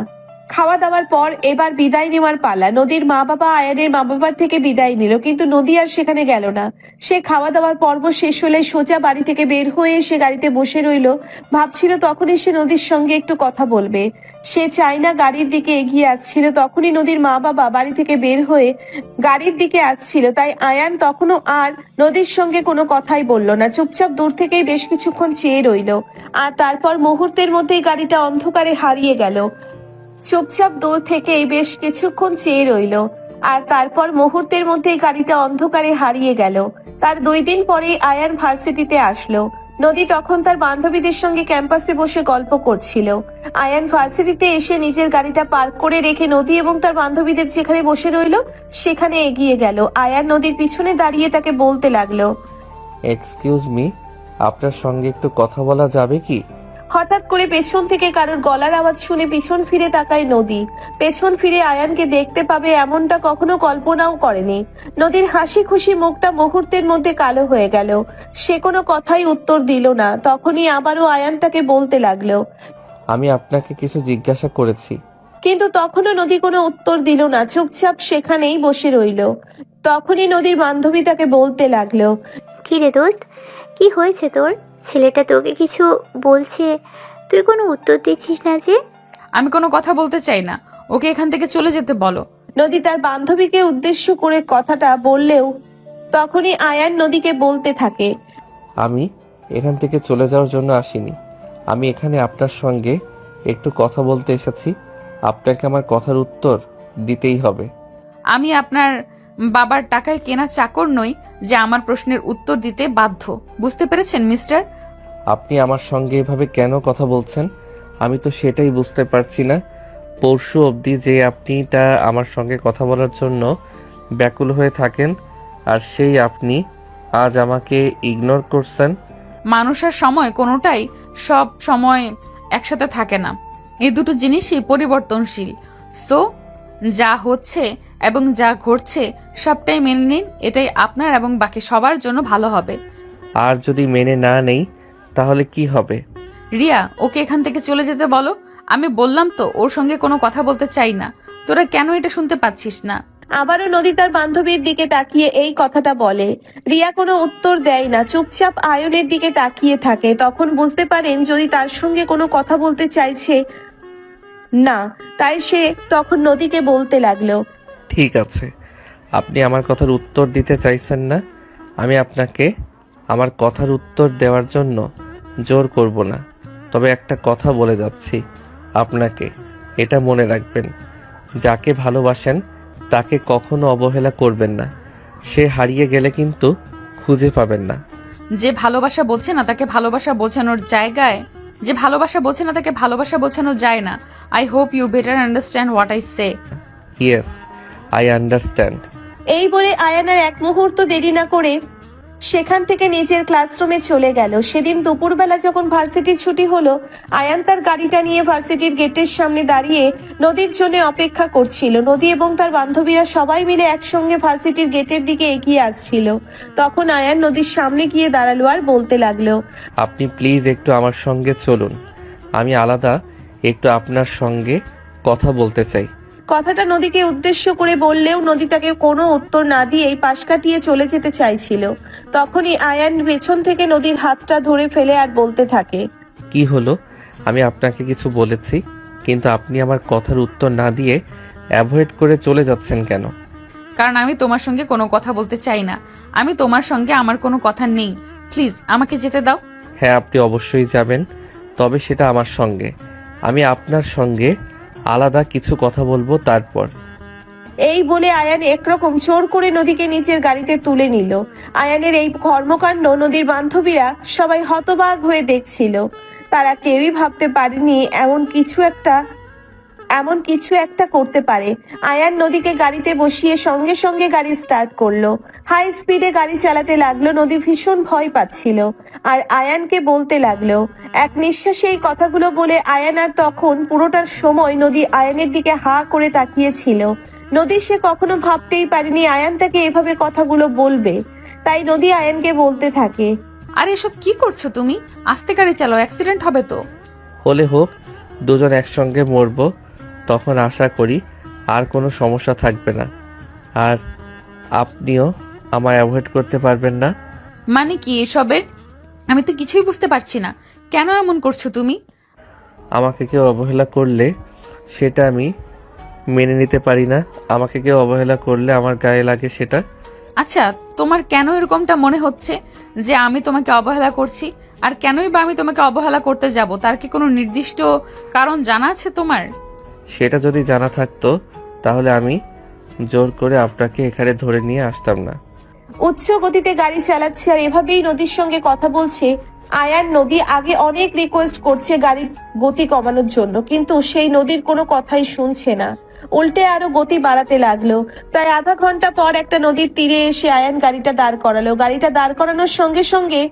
খাওয়া দাওয়ার পর এবার বিদায় নেওয়ার পালা। নদীর মা বাবা আয়ানের মা বাবার থেকে বিদায় নিল, কিন্তু নদী আর সেখানে গেল না। সে খাওয়া দাওয়ার পর্ব শেষ হলে সোজা বাড়ি থেকে বের হয়ে এসে গাড়িতে বসে রইল। ভাবছিল তখনই সে নদীর সঙ্গে একটু কথা বলবে। সে চায় না গাড়ির দিকে এগিয়ে আসছিল, তখনই নদীর মা বাবা বাড়ি থেকে বের হয়ে গাড়ির দিকে আসছিল। তাই আয়ান তখনও আর নদীর সঙ্গে কোনো কথাই বলল না, চুপচাপ দূর থেকেই বেশ কিছুক্ষণ চেয়ে রইল। আর তারপর মুহূর্তের মধ্যেই গাড়িটা অন্ধকারে হারিয়ে গেল। চুপচাপ দূর থেকেই বেশ কিছুক্ষণ চেয়ে রইল, আর তারপর মুহূর্তের মধ্যেই গাড়িটা অন্ধকারে হারিয়ে গেল। তার 2 দিন পরেই আয়ান ভার্সিটিতে আসলো। নদী তখন তার বান্ধবীদের সঙ্গে ক্যাম্পাসে বসে গল্প করছিল। আয়ান ভার্সিটিতে এসে নিজের গাড়িটা পার্ক করে রেখে নদী এবং তার বান্ধবীদের যেখানে বসে রইল সেখানে এগিয়ে গেল। আয়ান নদীর পিছনে দাঁড়িয়ে তাকে বলতে লাগলো, এক্সকিউজ মি, আপনার সঙ্গে একটু কথা বলা যাবে কি? হঠাৎ করে পেছন থেকে কারোর গলার আওয়াজ শুনে পিছন ফিরে তাকায় নদী। পেছন ফিরে আয়ানকে দেখতে পাবে এমনটা কখনো কল্পনাও করেনি। নদীর হাসি খুশি মুখটা মুহূর্তের মধ্যে কালো হয়ে গেল। সে কোনো কথাই উত্তর দিল না। তখনই আবারও আয়ান তাকে বলতে লাগলো, আমি আপনাকে কিছু জিজ্ঞাসা করেছি। কিন্তু তখনও নদী কোনো উত্তর দিল না, চুপচাপ সেখানেই বসে রইল। তখনই নদীর বান্ধবী তাকে বলতে লাগলো, কি রে দোস্ত, কি হয়েছে তোর? ছেলেটা তোকে কিছু বলছে, তুই কোনো উত্তর দিচ্ছিস না যে? আমি কোনো কথা বলতে চাই না, ওকে এখান থেকে চলে যেতে বলো। নদী তার বান্ধবীকে উদ্দেশ্য করে কথাটা বললেও তখনই আয়ান নদীকে বলতে থাকে, আমি এখান থেকে চলে যাওয়ার জন্য আসিনি। আমি এখানে আপনার সঙ্গে একটু কথা বলতে এসেছি। আপনাকে আমার কথার উত্তর দিতেই হবে। আমি আপনার বাবার টাকায় কেনা চাকর নই যে আমার প্রশ্নের উত্তর দিতে বাধ্য। বুঝতে পেরেছেন মিস্টার? আপনি আমার সঙ্গে এভাবে কেন কথা বলছেন আমি তো সেটাই বুঝতে পারছি না। পরশু অবধি যে আপনিটা আমার সঙ্গে কথা বলার জন্য ব্যাকুল হয়ে থাকেন, আর সেই আপনি আজ আমাকে ইগনোর করছেন। মানুষ আর সময় কোনোটাই সব সময় একসাথে থাকে না, এই দুটো জিনিসই পরিবর্তনশীল। সো যা হচ্ছে এবং যা ঘটছে সবটাই মেনে নিন, এটাই আপনার এবং বাকি সবার জন্য ভালো হবে। আর যদি মেনে না নেই তাহলে কি হবে? রিয়া, ওকে এখান থেকে চলে যেতে বলো। আমি বললাম তো ওর সঙ্গে কোনো কথা বলতে চাই না। তোরা কেন এটা শুনতে পাচ্ছিস না? আবারও নদী তার বান্ধবীর দিকে তাকিয়ে এই কথাটা বলে। রিয়া কোনো উত্তর দেয় না, চুপচাপ আয়নের দিকে তাকিয়ে থাকে। তখন বুঝতে পারেন যদি তার সঙ্গে কোনো কথা বলতে চাইছে না, তাই সে তখন নদীকে বলতে লাগলো, ঠিক আছে, আপনি আমার কথার উত্তর দিতে চাইছেন না। আমি আপনাকে আমার কথার উত্তর দেওয়ার জন্য জোর করব না। তবে একটা কথা বলে যাচ্ছি আপনাকে, এটা মনে রাখবেন, যাকে ভালোবাসেন তাকে কখনো অবহেলা করবেন না। সে হারিয়ে গেলে কিন্তু খুঁজে পাবেন না। যে ভালোবাসা বোঝে না তাকে ভালোবাসা বোঝানোর জায়গায় যে ভালোবাসা বোঝে না তাকে ভালোবাসা বোঝানো যায় না। I hope you better understand what I say. Yes, I understand. এই বলে আয়ান আর এক মুহূর্ত দেরি না করে সেখান থেকে নিজের ক্লাসরুমে চলে গেল। সেদিন দুপুরবেলা যখন ভার্সিটি ছুটি হলো, আয়ান তার গাড়িটা নিয়ে ভার্সিটির গেটের সামনে দাঁড়িয়ে নদীর জন্য অপেক্ষা করছিল। নদী এবং তার বান্ধবীরা সবাই মিলে একসঙ্গে ভার্সিটির গেটের দিকে এগিয়ে আসছিল। তখন আয়ান নদীর সামনে গিয়ে দাঁড়ালো আর বলতে লাগলো, আপনি প্লিজ একটু আমার সঙ্গে চলুন, আমি আলাদা একটু আপনার সঙ্গে কথা বলতে চাই। কথাটা নদীকে উদ্দেশ্য করে বললেও নদী তাকে কোনো উত্তর না দিয়েই পাশ কাটিয়ে চলে যেতে চাইছিল। তখনই আয়ান পেছন থেকে নদীর হাতটা ধরে ফেলে আর বলতে থাকে, কি হলো? আমি আপনাকে কিছু বলেছি, কিন্তু আপনি আমার কথার উত্তর না দিয়ে অ্যাভয়েড করে চলে যাচ্ছেন কেন? কারণ আমি তোমার সঙ্গে কোনো কথা বলতে চাই না। আমি তোমার সঙ্গে আমার কোনো কথা নেই। প্লিজ আমাকে যেতে দাও। হ্যাঁ, আপনি অবশ্যই যাবেন, তবে সেটা আমার সঙ্গে। আমি আপনার সঙ্গে আলাদা কিছু কথা বলবো তারপর। এই বলে আয়ান একরকম জোর করে নদীকে নিজের গাড়িতে তুলে নিল। আয়ানের এই কর্মকাণ্ড নদীর বান্ধবীরা সবাই হতবাক হয়ে দেখছিল। তারা কেউই ভাবতে পারেনি এমন কিছু একটা করতে পারে। আয়ান নদীকে গাড়িতে বসিয়ে সঙ্গে সঙ্গে গাড়ি স্টার্ট করলো। হাই স্পিডে গাড়ি চালাতে লাগলো। নদী ভীষণ ভয় পাচ্ছিল আর আয়ানকে বলতে লাগলো। এক নিঃশ্বাসে এই কথাগুলো বলে আয়ান আর তখন পুরোটার সময় নদী আয়ানের দিকে হা করে তাকিয়েছিল। নদী সে কখনো ভাবতেই পারেনি আয়ান তাকে এভাবে কথাগুলো বলবে। তাই নদী আয়ানকে বলতে থাকে, আর এসব কি করছো তুমি? আস্তে গাড়ি চালাও, অ্যাক্সিডেন্ট হবে তো। হলে হোক, দুজন একসঙ্গে মরবো, তখন আশা করি আর কোনো সমস্যা থাকবে না, আর আপনিও আমায় অ্যাভয়েড করতে পারবেন না। মানে কি এসবের? আমি তো কিছুই বুঝতে পারছি না। কেন এমন করছো তুমি? আমাকে কেউ অবহেলা করলে সেটা আমি মেনে নিতে পারি না। আমাকে কেউ অবহেলা করলে আমার গায়ে লাগে সেটা। আচ্ছা, তোমার কেন এরকমটা মনে হচ্ছে যে আমি তোমাকে অবহেলা করছি? আর কেনই বা আমি তোমাকে অবহেলা করতে যাব? তার কি কোনো নির্দিষ্ট কারণ জানা আছে তোমার? সেটা যদি জানা থাকতো তাহলে আমি জোর করে আপনাকে এখানে ধরে নিয়ে আসতাম না। উচ্চ গতিতে গাড়ি চালাচ্ছে আর এভাবেই নদীর সঙ্গে কথা বলছে আয়ান। নদী আগে অনেক রিকোয়েস্ট করছে গাড়ির গতি কমানোর জন্য, কিন্তু সেই নদীর কোনো কথাই শুনছে না, উল্টে আরো গতি বাড়াতে লাগলো। প্রায় আধা ঘন্টা পর একটা নদীর তীরে এসে আয়ান গাড়িটা দাঁড় করালো। গাড়িটা দাঁড় করানোর সঙ্গে সঙ্গে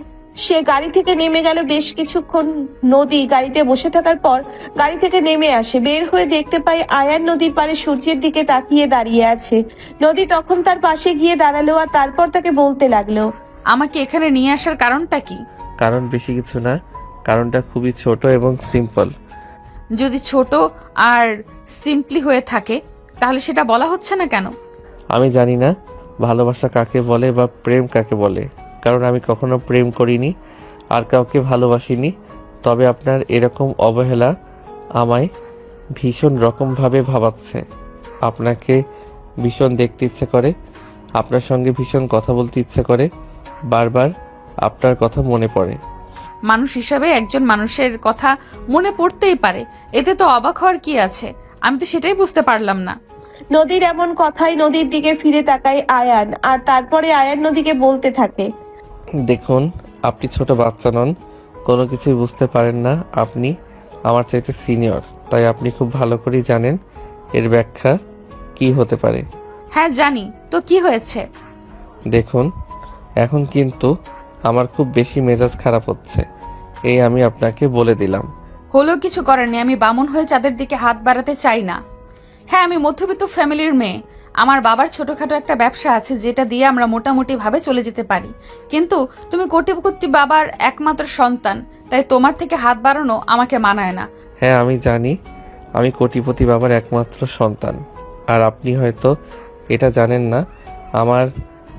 সে গাড়ি থেকে নেমে গেল। বেশ কিছুক্ষণ নদী গাড়িতে বসে থাকার পর গাড়ি থেকে নেমে আসে। বের হয়ে দেখতে পায় আয়ান নদীর পাড়ে সূর্যের দিকে তাকিয়ে দাঁড়িয়ে আছে। নদী তখন তার পাশে গিয়ে দাঁড়ালো আর তারপর তাকে বলতে লাগলো, আমাকে এখানে নিয়ে আসার কারণটা কি? কারণ বেশি কিছু না, কারণটা খুবই ছোট এবং সিম্পল। যদি ছোট আর সিম্পলি হয়ে থাকে তাহলে সেটা বলা হচ্ছে না কেন? আমি জানি না ভালোবাসা কাকে বলে বা প্রেম কাকে বলে, কারণ আমি কখনো প্রেম করিনি আর কাউকে ভালোবাসিনি। তবে আপনার এরকম অবহেলা আমায় ভীষণ রকমভাবে ভাবাচ্ছে। আপনাকে ভীষণ দেখতে ইচ্ছে করে, আপনার সঙ্গে ভীষণ কথা বলতে ইচ্ছে করে, বারবার আপনার কথা মনে পড়ে। মানুষ হিসাবে একজন মানুষের কথা মনে পড়তেই পারে, এতে তো অবাক হওয়ার কি আছে? আমি তো সেটাই বুঝতে পারলাম না। নদীর এমন কথাই নদীর দিকে ফিরে তাকায় আয়ান আর তারপরে আয়ান নদীকে বলতে থাকে, দেখুন, আপনি ছোট বাচ্চা নন, কোনো কিছুই বুঝতে পারেন না। আপনি আমার চাইতে সিনিয়র, তাই আপনি খুব ভালো করেই জানেন এর ব্যাখ্যা কি হতে পারে। হ্যাঁ জানি, তো কি হয়েছে? দেখুন, এখন কিন্তু আমার খুব বেশি মেজাজ খারাপ হচ্ছে, এই আমি আপনাকে বলে দিলাম। হলেও কিছু করার নেই। আমি বামুন হয়ে চাঁদের দিকে হাত বাড়াতে চাই না। হ্যাঁ, আমি মধ্যবিত্ত ফ্যামিলির মেয়ে। আমার বাবার ছোটখাটো একটা ব্যবসা আছে যেটা দিয়ে আমরা মোটামুটি ভাবে চলে যেতে পারি, কিন্তু তুমি কোটিপতি বাবার একমাত্র সন্তান, তাই তোমার থেকে হাত বাড়ানো আমাকে মানায় না। হ্যাঁ, আমি জানি আমি কোটিপতি বাবার একমাত্র সন্তান, আর আপনি হয়তো এটা জানেন না, আমার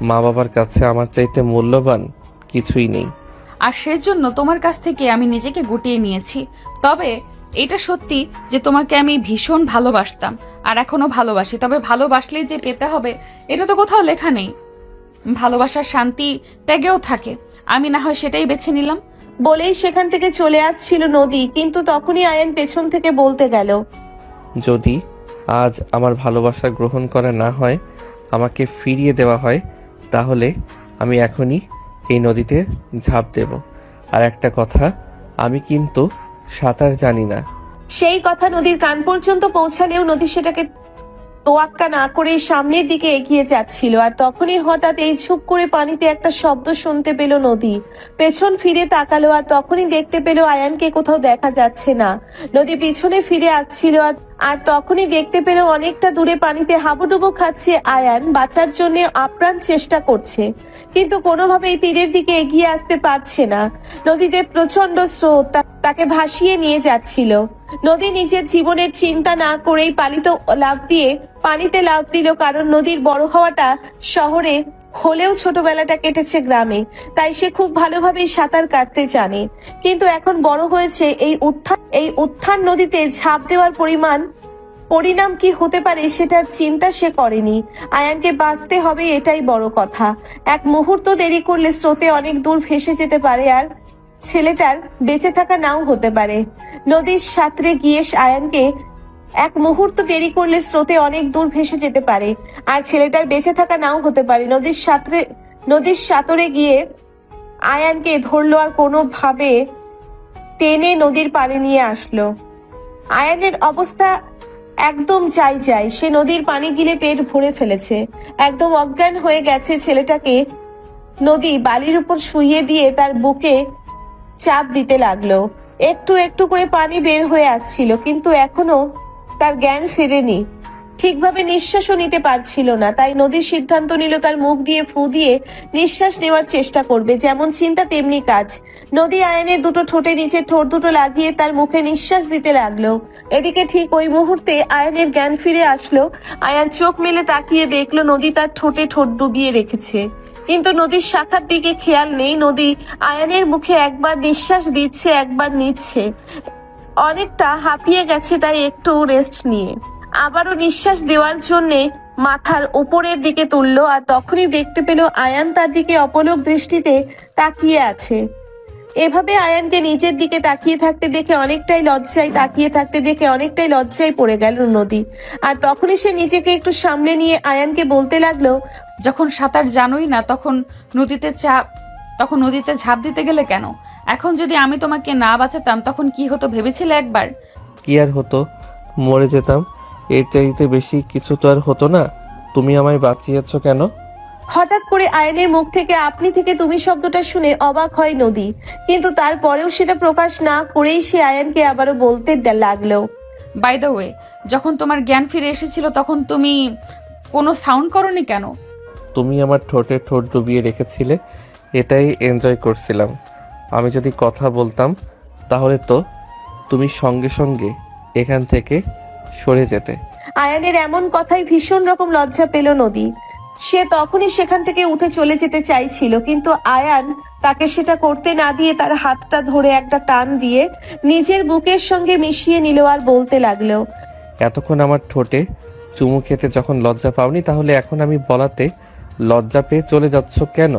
মা বাবার কাছে আমার চাইতে মূল্যবান কিছুই নেই। আর সেজন্য তোমার কাছ থেকে আমি নিজেকে গুটিয়ে নিয়েছি। তবে এটা সত্যি যে তোমাকে আমি ভীষণ ভালোবাসতাম আর এখনো ভালোবাসি। তবে ভালোবাসলেই যে পেতে হবে এটা তো কোথাও লেখা নেই। ভালোবাসার শান্তি ত্যাগেও থাকে। আমি না হয় সেটাই বেছে নিলাম। বলেই সেখান থেকে চলে আসছিল নদী, কিন্তু তখনই আয়ান পেছন থেকে বলতে গেল, যদি আজ আমার ভালোবাসা গ্রহণ করা না হয়, আমাকে ফিরিয়ে দেওয়া হয়, তাহলে আমি এখনই এই নদীতে ঝাঁপ দেব। আর একটা কথা, আমি কিন্তু সাঁতার জানি না। সেই কথা নদীর কান পর্যন্ত পৌঁছালেও নদী সেটাকে তোয়াক্কা না করে সামনের দিকে এগিয়ে যাচ্ছিল। আর তখনই হঠাৎ এই ঝুপ করে পানিতে একটা শব্দ শুনতে পেল নদী। পেছন ফিরে তাকালো আর তখনই দেখতে পেল আয়ানকে কোথাও দেখা যাচ্ছে না। নদী পিছনে ফিরে আসছিল আর তখনই দেখতে পেল অনেকটা দূরে পানিতে হাবুডুবু খাচ্ছে আয়ান, বাঁচার জন্য আপ্রাণ চেষ্টা করছে, কিন্তু কোনোভাবেই তীরের দিকে এগিয়ে আসতে পারছে না। নদীতে প্রচন্ড স্রোত তাকে ভাসিয়ে নিয়ে যাচ্ছিল। নদী নিজের জীবনের চিন্তা না করেই পানিতে লাফ দিল, কারণ নদীর বড় হওয়াটা শহরে হলেও ছোটবেলাটা কেটেছে গ্রামে, তাই সে খুব ভালোভাবেই সাঁতার কাটতে জানে। কিন্তু এখন বড় হয়েছে, এই উত্থান নদীতে ঝাঁপ দেওয়ার পরিণাম কি হতে পারে সেটার চিন্তা সে করেনি। আয়ানকে বাঁচতে হবে, এটাই বড় কথা। এক মুহূর্ত দেরি করলে স্রোতে অনেক দূর ভেসে যেতে পারে আর ছেলেটার বেঁচে থাকা নাও হতে পারে। নদীর সাঁতরে গিয়ে আয়ানকে এক মুহূর্ত দেরি করলে স্রোতে অনেক দূর ভেসে যেতে পারে আর ছেলেটার বেঁচে থাকা নাও হতে পারে। নদীর সাঁতরে গিয়ে আয়ানকে ধরলো আর কোনোভাবে টেনে নদীর পাড়ে নিয়ে আসলো। আয়ানের অবস্থা একদম যাই, সে নদীর পানি গিলে পেট ভরে ফেলেছে, একদম অজ্ঞান হয়ে গেছে। ছেলেটাকে নদী বালির উপর শুইয়ে দিয়ে তার বুকে চাপ দিতে লাগলো। একটু একটু করে পানি বের হয়ে আসছিল, কিন্তু এখনো তার জ্ঞান ফেরেনি। ঠিকভাবে নিঃশ্বাসও নিতে পারছিল না, তাই নদীর সিদ্ধান্ত নিল তার মুখ দিয়ে ফু দিয়ে নিঃশ্বাস নেওয়ার চেষ্টা করবে। যেমন চিন্তা তেমনি কাজ। নদী আয়ানের দুটো ঠোঁটে নিচে ঠোঁট দুটো লাগিয়ে তার মুখে নিঃশ্বাস দিতে লাগলো। এদিকে ঠিক ওই মুহূর্তে আয়ানের জ্ঞান ফিরে আসলো। আয়ান চোখ মেলে তাকিয়ে দেখলো নদী তার ঠোঁটে ঠোঁট ডুবিয়ে রেখেছে, কিন্তু নদীর শাখার দিকে খেয়াল নেই। নদী আয়ানের মুখে একবার নিঃশ্বাস দিচ্ছে, একবার নিচ্ছে। অনেকটা হাঁপিয়ে গেছে, তাই একটু রেস্ট নিয়ে আবারও নিঃশ্বাস দেওয়ার জন্যে মাথার উপরের দিকে তুললো। আর তখনই দেখতে পেল আয়ান তার দিকে অপলক দৃষ্টিতে তাকিয়ে আছে। এভাবে আয়ানকে নিজের দিকে তাকিয়ে থাকতে দেখে অনেকটাই লজ্জায় পড়ে গেল নদী। আর তখনই সে নিজেকে একটু সামলে নিয়ে আয়ানকে বলতে লাগলো, যখন সাঁতার জানোই না তখন নদীতে ঝাঁপ দিতে গেলে কেন? এখন যদি আমি তোমাকে না বাঁচাতাম তখন কি হতো ভেবেছিলে একবার? কি আর হতো, মরে যেতাম। এর চাইতে বেশি কিছু তো আর হতো না। তুমি আমায় বাঁচিয়েছো কেন? হঠাৎ করে আয়ানের মুখ থেকে আপনি থেকে তুমি শব্দটা শুনে অবাক হয় নদী, কিন্তু তারপরেও সেটা প্রকাশ না করেই সে আয়ানকে আবারও বলতে লাগলো, বাই দ্য ওয়ে, যখন তোমার জ্ঞান ফিরে এসেছিল তখন তুমি কোনো সাউন্ড করনি কেন? তুমি আমার ঠোঁটে ঠোঁট ডুবিয়ে রেখেছিলে, এটাই এনজয় করছিলাম। আমি যদি কথা বলতাম তাহলে তো তুমি সঙ্গে সঙ্গে এখান থেকে সরে যেতে। আয়ানের এমন কথাই ভীষণ রকম লজ্জা পেল নদী। সে তখনই সেখান থেকে উঠে চলে যেতে চাইছিল, কিন্তু আয়ান তাকে সেটা করতে না দিয়ে তার হাতটা ধরে একটা টান দিয়ে নিজের বুকের সঙ্গে মিশিয়ে নিল আর বলতে লাগলো, এতক্ষণ আমার ঠোঁটে চুমু খেতে যখন লজ্জা পাওনি, তাহলে এখন আমি বলাতে লজ্জা পেয়ে চলে যাচ্ছ কেন?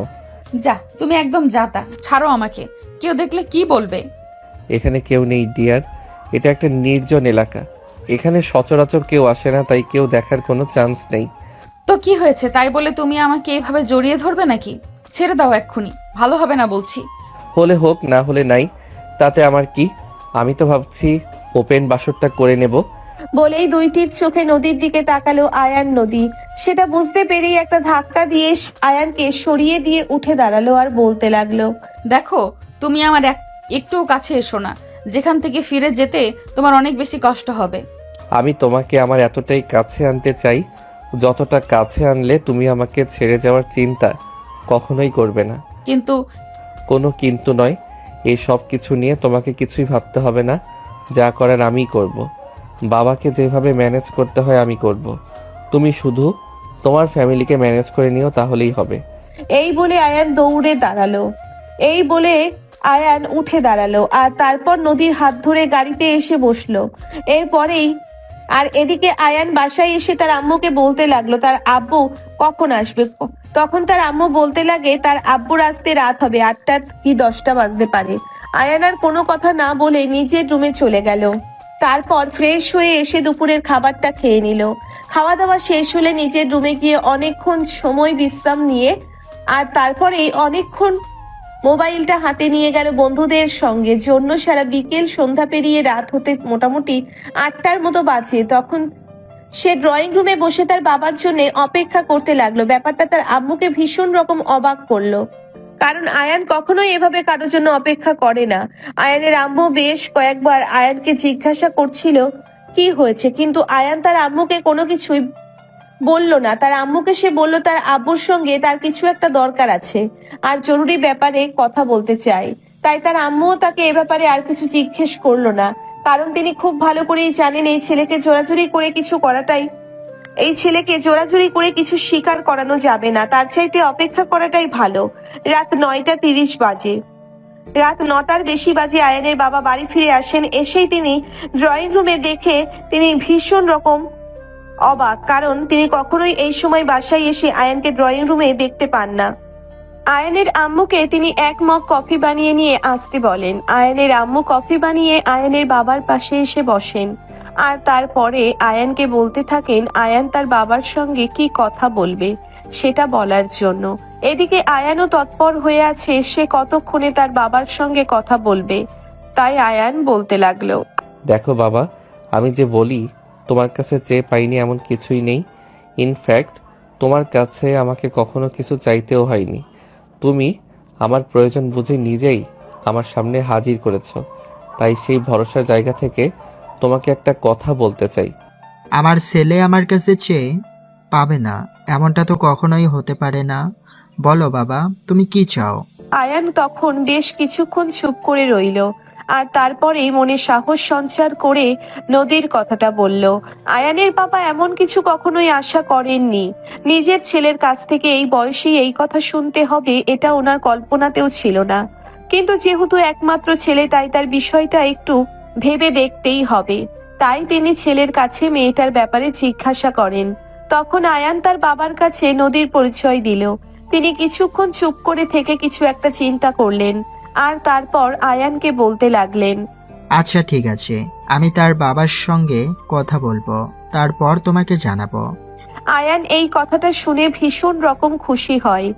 যা, তুমি একদম যাতা, ছাড়ো আমাকে। কেউ দেখলে কি বলবে? এখানে কেউ নেই ডিয়ার, এটা একটা নির্জন এলাকা। এখানে সচরাচর কেউ আসে না, তাই কেউ দেখার কোনো চান্স নেই। তো কি হয়েছে তাই বলে তুমি আমাকে এইভাবে জড়িয়ে ধরবে নাকি? ছেড়ে দাও এক্ষুনি, ভালো হবে না বলছি। হলে হোক, না হলে নাই, তাতে আমার কি? আমি তো ভাবছি ওপেন বাসরটা করে নেব। বলেই দুইটির চোখে নদীর দিকে তাকালো আয়ান। নদী সেটা বুঝতে পেরেই একটা ধাক্কা দিয়ে আয়ানকে সরিয়ে দিয়ে উঠে দাঁড়ালো আর বলতে লাগলো, দেখো, তুমি আমার একটু কাছে এসো না, যেখান থেকে ফিরে যেতে তোমার অনেক বেশি কষ্ট হবে। আমি তোমাকে আমার এতটাই কাছে আনতে চাই যতটা কাছে আনলে তুমি আমাকে ছেড়ে যাওয়ার চিন্তা কখনোই করবে না। কিন্তু কোনো কিন্তু নয়, এই সব কিছু নিয়ে তোমাকে কিছুই ভাবতে হবে না। যা করার আমিই করব। বাবাকে যেভাবে ম্যানেজ করতে হয় আমি করব। তুমি শুধু তোমার ফ্যামিলিকে ম্যানেজ করে নিও, তাহলেই হবে। এই বলে আয়ান উঠে দাঁড়ালো আর তারপর নদীর হাত ধরে গাড়িতে এসে বসলো। এদিকে আয়ান বাসায় এসে তার আম্মুকে বলতে লাগলো তার আব্বু কখন আসবে। তখন তার আম্মু বলতে লাগে তার আব্বুর আসতে রাত হবে, 8টা কি 10টা বাজতে পারে। আয়ান আর কোনো কথা না বলে নিজের রুমে চলে গেল। তারপর ফ্রেশ হয়ে এসে দুপুরের খাবারটা খেয়ে নিল। খাওয়া দাওয়া শেষ হলে নিজের রুমে গিয়ে অনেকক্ষণ সময় বিশ্রাম নিয়ে আর তারপরে অনেকক্ষণ মোবাইলটা হাতে নিয়ে গেল বন্ধুদের সঙ্গে জন্য। সারা বিকেল সন্ধ্যা পেরিয়ে রাত হতে মোটামুটি 8টার মতো বাজে। সে ড্রয়িং রুমে বসে তার বাবার জন্য অপেক্ষা করতে লাগলো। ব্যাপারটা তার আম্মুকে ভীষণ রকম অবাক করলো, কারণ আয়ান কখনোই এভাবে কারোর জন্য অপেক্ষা করে না। আয়ানের আম্মু বেশ কয়েকবার আয়ানকে জিজ্ঞাসা করছিল কি হয়েছে, কিন্তু আয়ান তার আম্মুকে কোনো কিছুই বলল না। তার আম্মুকে সে বলল তার আব্বুর সঙ্গে তার কিছু একটা দরকার আছে আর জরুরি ব্যাপারে কথা বলতে চায়। তাই তার আম্মুও তাকে এ ব্যাপারে আর কিছু জিজ্ঞেস করলো না, কারণ তিনি খুব ভালো করেই জানেন এই ছেলেকে জোরাজুরি করে কিছু স্বীকার করানো যাবে না। তার চাইতে অপেক্ষা করাটাই ভালো। রাত 9:30 বাজে। রাত 9টার বেশি বাজে আয়ানের বাবা বাড়ি ফিরে আসেন। এসেই তিনি ড্রয়িং রুমে দেখে তিনি ভীষণ রকম অবাক, কারণ তিনি কখনোই এই সময় বাসায় এসে আয়ানকে ড্রয়িং রুমে দেখতে পান না। আয়ানের আম্মুকে তিনি এক মগ কফি বানিয়ে নিয়ে আসতে বলেন। আয়ানের আম্মু কফি বানিয়ে আয়ানের বাবার পাশে এসে বসেন আর তারপরে আয়ানকে বলতে থাকেন আয়ান তার বাবার সঙ্গে কি কথা বলবে সেটা বলার জন্য। এদিকে আয়ানও তৎপর হয়ে আছে সে কতক্ষণে তার বাবার সঙ্গে কথা বলবে। তাই আয়ান বলতে লাগলো, দেখো বাবা, আমি যে বলি তোমার কাছে চেয়ে পাইনি এমন কিছুই নেই। ইনফ্যাক্ট তোমার কাছে আমাকে কখনো কিছু চাইতেও হয়নি। তুমি আমার প্রয়োজন বুঝে নিজেই আমার সামনে হাজির করেছো। তাই সেই ভরসার জায়গা থেকে তোমাকে একটা কথা বলতে চাই। আমার ছেলে আমার কাছে চেয়ে পাবে না, এমনটা তো কখনোই হতে পারে না। বলো বাবা, তুমি কি চাও? আয়ান তখন বেশ কিছুক্ষণ চুপ করে রইল আর তারপরেই মনে সাহস সঞ্চার করে নদীর কথাটা বলল। আয়ানের বাবা এমন কিছু কখনোই আশা করেননি। নিজের ছেলের কাছ থেকে এই বয়সেই এই কথা শুনতে হবে এটা ওনার কল্পনাতেও ছিল না, কিন্তু যেহেতু একমাত্র ছেলে তাই তার বিষয়টা একটু ভেবে দেখতেই হবে। তাই তিনি ছেলের কাছে মেয়েটার ব্যাপারে জিজ্ঞাসা করেন। তখন আয়ান তার বাবার কাছে নদীর পরিচয় দিল। তিনি কিছুক্ষণ চুপ করে থেকে কিছু একটা চিন্তা করলেন আর তারপর আয়ানকে বলতে লাগলেন, আচ্ছা ঠিক আছে, আমি তার বাবার সঙ্গে কথা বলবো, তারপর তোমাকে জানাবো। আয়ান এই কথাটা শুনে ভীষণ রকম খুশি হয়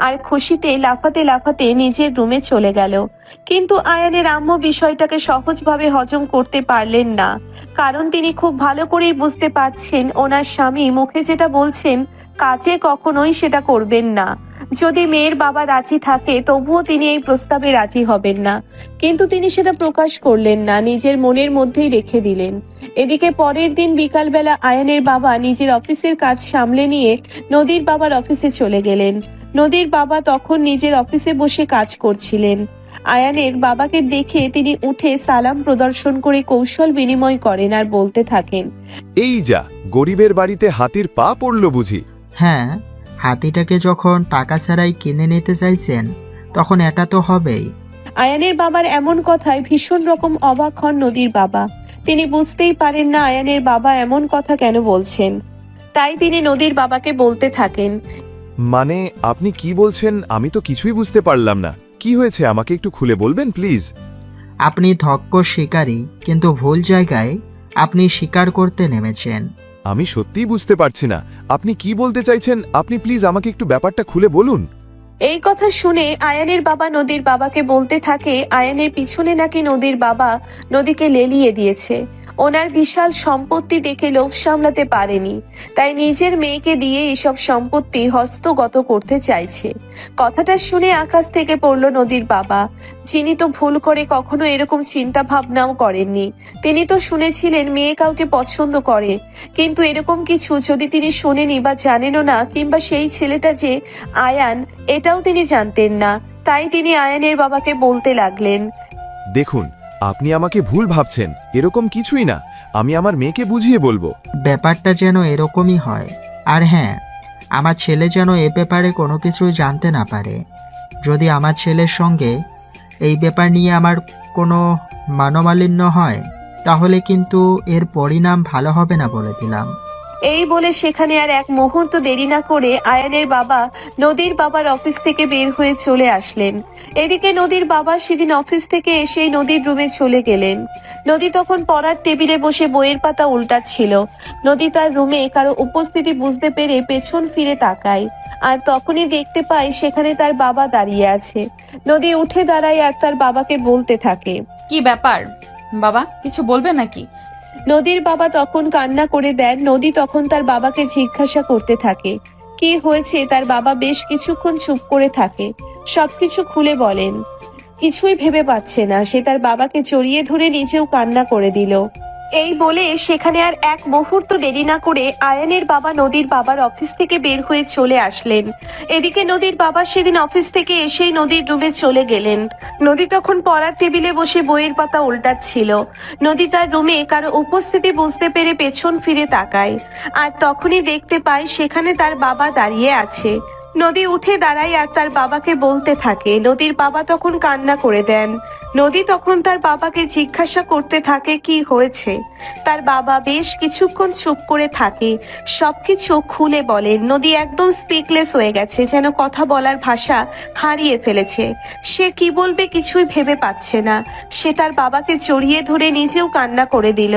আর খুশিতে লাফাতে লাফাতে নিজের রুমে চলে গেল। কিন্তু আয়ানের আম্মু বিষয়টাকে সহজভাবে হজম করতে পারলেন না, কারণ তিনি খুব ভালো করেই বুঝতে পারছেন ওনার স্বামী মুখে যেটা বলছেন কাজে কখনোই সেটা করবেন না। যদি মেয়ের বাবা রাজি থাকে তবুও তিনি এই প্রস্তাবে রাজি হবেন না, কিন্তু তিনি সেটা প্রকাশ করলেন না, নিজের মনের মধ্যেই রেখে দিলেন। এদিকে পরের দিন বিকালবেলা আয়ানের বাবা নিজের অফিসের কাজ সামলে নিয়ে নদীর বাবার অফিসে চলে গেলেন। নদীর বাবা তখন নিজের অফিসে বসে কাজ করছিলেন। আয়ানের বাবাকে দেখে তিনি উঠে সালাম প্রদর্শন করে কৌশল বিনিময় করেন আর বলতে থাকেন, এই যা, গরিবের বাড়িতে হাতির পা পড়ল বুঝি। হ্যাঁ, হাতিটাকে যখন টাকা ছাড়াই কিনে নিতে চাইছেন তখন এটা তো হবেই। আয়ানের বাবার এমন কথায় ভীষণ রকম অবাক হন নদীর বাবা। তিনি বুঝতেই পারেন না আয়ানের বাবা এমন কথা কেন বলছেন। তাই তিনি নদীর বাবাকে বলতে থাকেন, মানে আপনি কি বলছেন আমি তো কিছুই বুঝতে পারলাম না। কি হয়েছে আমাকে একটু খুলে বলবেন প্লিজ? আপনি ধক্ক শিকারী, কিন্তু ভুল জায়গায় আপনি স্বীকার করতে নেমেছেন। আমি সত্যিই বুঝতে পারছি না আপনি কি বলতে চাইছেন। আপনি প্লিজ আমাকে একটু ব্যাপারটা খুলে বলুন। এই কথা শুনে আয়ানের বাবা নদীর বাবাকে বলতে থাকে আয়ানের পিছনে নাকি নদীর বাবা নদীকে লেলিয়ে দিয়েছে। ওনার বিশাল সম্পত্তি দেখে লোভ সামলাতে পারেনি, তাই নিজের মেয়েকে দিয়ে এসব সম্পত্তি হস্তগত করতে চাইছে। কথাটা শুনে আকাশ থেকে পড়ল নদীর বাবা, যিনি তো ভুল করে কখনো এরকম চিন্তা ভাবনাও করেননি। তিনি তো শুনেছিলেন মেয়ে কাউকে পছন্দ করে, কিন্তু এরকম কিছু যদি তিনি শোনেনি বা জানেনও না, কিংবা সেই ছেলেটা যে আয়ান এটাও তিনি জানতেন না। তাই তিনি আয়ানের বাবাকে বলতে লাগলেন, দেখুন, আপনি আমাকে ভুল ভাবছেন, এরকম কিছুই না। আমি আমার মেয়েকে বুঝিয়ে বলবো। ব্যাপারটা যেন এরকমই হয়। আর হ্যাঁ, আমার ছেলে যেন এ ব্যাপারে কোনো কিছু জানতে না পারে। যদি আমার ছেলের সঙ্গে এই ব্যাপার নিয়ে আমার কোনো মনোমালিন্য হয় তাহলে কিন্তু এর পরিণাম ভালো হবে না, বলে দিলাম। এই বলে সেখানে আর এক মুহূর্ত দেরি না করে আয়ানের বাবা নদীর বাবার অফিস থেকে বের হয়ে চলে আসলেন। এদিকে নদীর বাবা সেদিন অফিস থেকে এসেই নদীর রুমে চলে গেলেন। নদী তখন পড়ার টেবিলে বসে বইয়ের পাতা উল্টাচ্ছিল। নদী তার রুমে কারো উপস্থিতি বুঝতে পেরে পেছন ফিরে তাকায় আর তখনই দেখতে পায় সেখানে তার বাবা দাঁড়িয়ে আছে। নদী উঠে দাঁড়ায় আর তার বাবাকে বলতে থাকে, কি ব্যাপার বাবা, কিছু বলবে নাকি? নদীর বাবা তখন কান্না করে দেন। নদী তখন তার বাবাকে জিজ্ঞাসা করতে থাকে কি হয়েছে। তার বাবা বেশ কিছুক্ষণ চুপ করে থাকে, সবকিছু খুলে বলেন। কিছুই ভেবে পাচ্ছে না। সে তার বাবাকে জড়িয়ে ধরে নিজেও কান্না করে দিল। এই বলে সেখানে আর এক মুহূর্ত দেরি না করে আয়ানের বাবা নদীর বাবার অফিস থেকে বের হয়ে চলে আসলেন। এদিকে নদীর বাবা সেদিন অফিস থেকে এসেই নদীর রুমে চলে গেলেন। নদী তখন পড়ার টেবিলে বসে বইয়ের পাতা উল্টাচ্ছিল। নদী তার রুমে কারো উপস্থিতি বুঝতে পেরে পেছন ফিরে তাকায়, আর তখনই দেখতে পায় সেখানে তার বাবা দাঁড়িয়ে আছে। নদী উঠে দাঁড়ায় আর তার বাবাকে বলতে থাকে। নদীর বাবা তখন কান্না করে দেন। নদী তখন তার বাবাকে জিজ্ঞাসা করতে থাকে কি হয়েছে। তার বাবা বেশ কিছুক্ষণ চুপ করে থাকে, সবকিছু খুলে বলেন। নদী একদম স্পিকলেস হয়ে গেছে, যেন কথা বলার ভাষা হারিয়ে ফেলেছে। সে কি বলবে কিছুই ভেবে পাচ্ছে না। সে তার বাবাকে জড়িয়ে ধরে নিজেও কান্না করে দিল।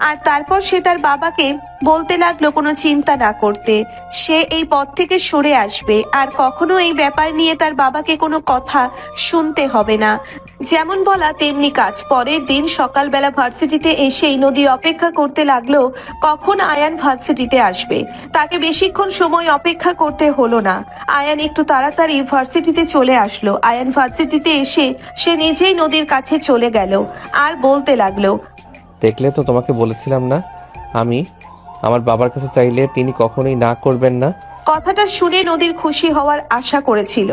আর তারপর সে তার বাবাকে বলতে লাগলো কোনো চিন্তা না করতে, সে এই পথ থেকে সরে আসবে আর কখনো এই ব্যাপার নিয়ে তার বাবাকে কোনো কথা শুনতে হবে না। যেমন বলা তেমনি কাজ। পরের দিন সকালবেলা ভার্সিটিতে এসেই নদী অপেক্ষা করতে লাগলো কখন আয়ান ভার্সিটিতে আসবে। তাকে বেশিক্ষণ সময় অপেক্ষা করতে হলো না। আয়ান একটু তাড়াতাড়ি ভার্সিটিতে চলে আসলো। আয়ান ভার্সিটিতে এসে সে নিজেই নদীর কাছে চলে গেল আর বলতে লাগলো, দেখলে তো, তোমাকে বলেছিলাম না আমি আমার বাবার কাছে চাইলে তিনি কখনোই না করবেন না। কথাটা শুনে নদীর খুশি হওয়ার আশা করেছিল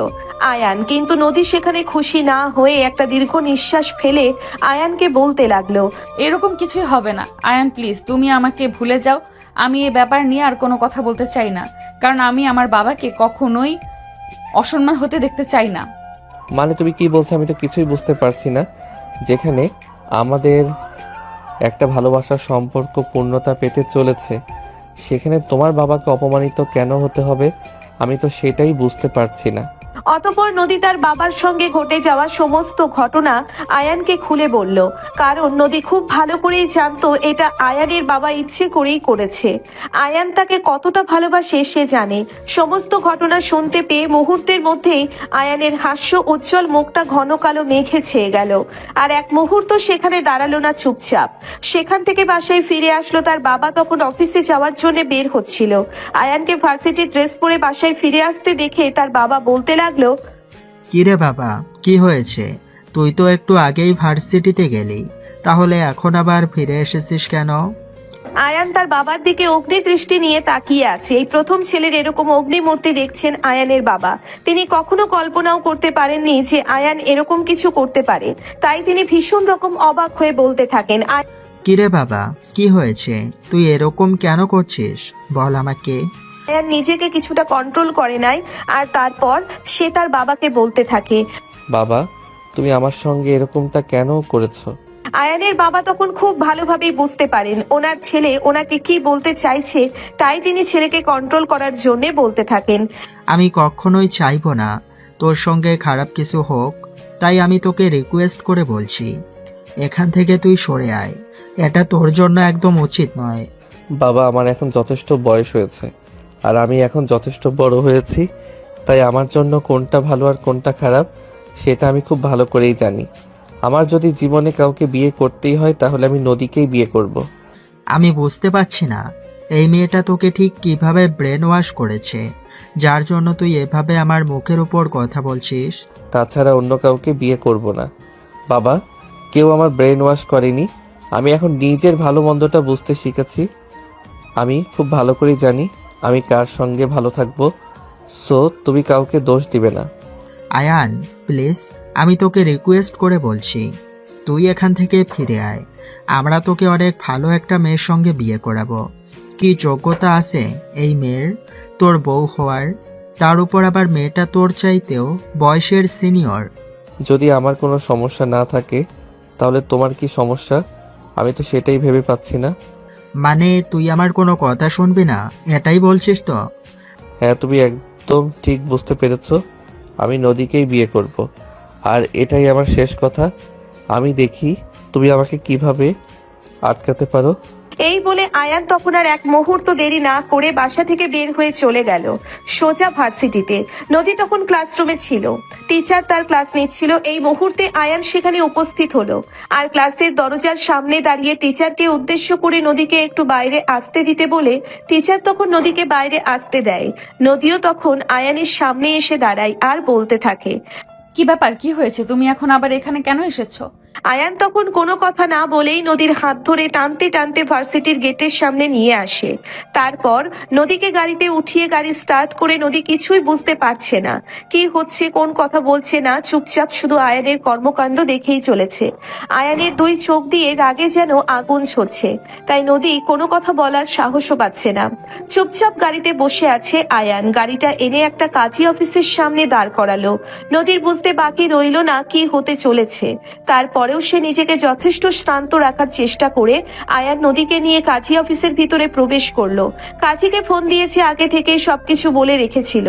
আয়ান, কিন্তু নদী সেখানে খুশি না হয়ে একটা দীর্ঘ নিঃশ্বাস ফেলে আয়ানকে বলতে লাগলো, এরকম কিছুই হবে না। আয়ান প্লিজ, তুমি আমাকে ভুলে যাও। আমি এই ব্যাপার নিয়ে আর কোনো কথা বলতে চাই না, কারণ আমি আমার বাবাকে কখনোই অসম্মান হতে দেখতে চাই না। মানে তুমি কি বলছো আমি তো কিছুই বুঝতে পারছি না। যেখানে আমাদের একটা ভালোবাসার সম্পর্ক পূর্ণতা পেতে চলেছে, সেখানে তোমার বাবাকে অপমানিত কেন হতে হবে? আমি তো সেটাই বুঝতে পারছি না। অতঃপর নদী তার বাবার সঙ্গে ঘটে যাওয়া সমস্ত ঘটনা আয়ানকে খুলে বলল, কারণ নদী খুব ভালো করেই জানতো এটা আয়ানের বাবা ইচ্ছে করেই করেছে। আয়ান তাকে কতটা ভালোবাসে সে জানে। সমস্ত ঘটনা শুনতে পেয়ে মুহূর্তের মধ্যেই আয়ানের হাস্য উজ্জ্বল মুখটা ঘন কালো মেঘে ছেয়ে গেল। আর এক মুহূর্ত সেখানে দাঁড়ালো না, চুপচাপ সেখান থেকে বাসায় ফিরে আসলো। তার বাবা তখন অফিসে যাওয়ার জন্য বের হচ্ছিল। আয়ানকে ভার্সিটির ড্রেস পরে বাসায় ফিরে আসতে দেখে তার বাবা বলতে লাগলো, কিরে বাবা, কি হয়েছে? তুই তো একটু আগেই ভার্সিটিতে গেলি, তাহলে এখন আবার ফিরে এসেছিস কেন? আয়ান তার বাবার দিকে অগ্নি দৃষ্টি নিয়ে তাকিয়ে আছে। এই প্রথম ছেলের এরকম অগ্নিমূর্তি দেখছেন আয়ানের বাবা। তিনি কখনো কল্পনাও করতে পারেননি যে আয়ান এরকম কিছু করতে পারে। তাই তিনি ভীষণ রকম অবাক হয়ে বলতে থাকেন, কিরে বাবা, কি হয়েছে? তুই এরকম কেন করছিস বল আমাকে। আয়ান নিজেকে কিছুটা কন্ট্রোল করে নেয় আর তারপর সে তার বাবাকে বলতে থাকে, বাবা, তুমি আমার সঙ্গে এরকমটা কেন করেছো? আয়ানের বাবা তখন খুব ভালোভাবেই বুঝতে পারেন ওনার ছেলে ওনাকে কি বলতে চাইছে, তাই তিনি ছেলেকে কন্ট্রোল করার জন্য বলতে থাকেন, আমি কখনোই চাইবো না তোর সঙ্গে খারাপ কিছু হোক, তাই আমি তোকে রিকোয়েস্ট করে বলছি, এখান থেকে তুই সরে আয়। এটা তোর জন্য একদম উচিত নয়। বাবা, আমার এখন যথেষ্ট বয়স হয়েছে আর আমি এখন যথেষ্ট বড় হয়েছি, তাই আমার জন্য কোনটা ভালো আর কোনটা খারাপ সেটা আমি খুব ভালো করেই জানি। আমার যদি জীবনে কাউকে বিয়ে করতেই হয় তাহলে আমি নদীকেই বিয়ে করব। আমি বুঝতে পারছি না এই মেয়েটা তোকে ঠিক কিভাবে ব্রেন ওয়াশ করেছে, যার জন্য তুই এভাবে আমার মুখের উপর কথা বলছিস। তাছাড়া অন্য কাউকে বিয়ে করব না বাবা। কেউ আমার ব্রেন ওয়াশ করেনি। আমি এখন নিজের ভালো মন্দটা বুঝতে শিখেছি। আমি খুব ভালো করেই জানি আমি কার সঙ্গে ভালো থাকবো। সো তুমি কাউকে দোষ দিবে না। আয়ান প্লিজ, আমি তোকে রিকোয়েস্ট করে বলছি, তুই এখান থেকে ফিরে আয়। আমরা তোকে অনেক ভালো একটা মেয়ের সঙ্গে বিয়ে করাবো। কি যোগ্যতা আছে এই মেয়ের তোর বউ হওয়ার? তার উপর আবার মেয়েটা তোর চাইতেও বয়সের সিনিয়র। যদি আমার কোনো সমস্যা না থাকে তাহলে তোমার কি সমস্যা? আমি তো সেটাই ভেবে পাচ্ছি না। মানে তুই আমার কোনো কথা শুনবি না, এটাই বলছিস তো? হ্যাঁ, তুমি একদম ঠিক বুঝতে পেরেছো। আমি নদীকেই বিয়ে করব আর এটাই আমার শেষ কথা। আমি দেখি তুমি আমাকে কিভাবে আটকাতে পারো। এই বলে আয়ান তখন আর এক মুহূর্ত দেরি না করে বাসা থেকে বের হয়ে চলে গেল সোজা ভার্সিটিতে। নদী তখন ক্লাসরুমে ছিল, টিচার তার ক্লাস নিচ্ছিল। এই মুহূর্তে আয়ান সেখানে উপস্থিত হলো আর ক্লাসের দরজার সামনে দাঁড়িয়ে টিচারকে উদ্দেশ্য করে নদীকে একটু বাইরে আসতে দিতে বলে টিচার তখন নদীকে বাইরে আসতে দেয়। নদীও তখন আয়ানের সামনে এসে দাঁড়ায় আর বলতে থাকে, কি ব্যাপার, কি হয়েছে? তুমি এখন আবার এখানে কেন এসেছো? আয়ান তখন কোনো কথা না বলেই নদীর হাত ধরে টানতে টানতে ভার্সিটির গেটের সামনে নিয়ে আসে। তারপর নদীকে গাড়িতে উঠিয়ে গাড়ি স্টার্ট করে নদী কিছুই বুঝতে পারছে না কি হচ্ছে, কোন কথা বলছে না, চুপচাপ শুধু আয়ানের কর্মকাণ্ড দেখেই চলেছে। আয়ানের দুই চোখ দিয়ে রাগে যেন আগুন ঝরছে, তাই নদী কোনো কথা বলার সাহসও পাচ্ছে না। চুপচাপ গাড়িতে বসে আছে আয়ান। গাড়িটা এনে একটা কাজী অফিসের সামনে দাঁড় করালো। নদীর বুঝতে বাকি রইল না কি হতে চলেছে। তারপরেও সে নিজেকে যথেষ্ট শান্ত রাখার চেষ্টা করে আয়ান নদীকে নিয়ে কাজী অফিসের ভিতরে প্রবেশ করলো। কাজীকে ফোন দিয়েছে, আগে থেকে সবকিছু বলে রেখেছিল।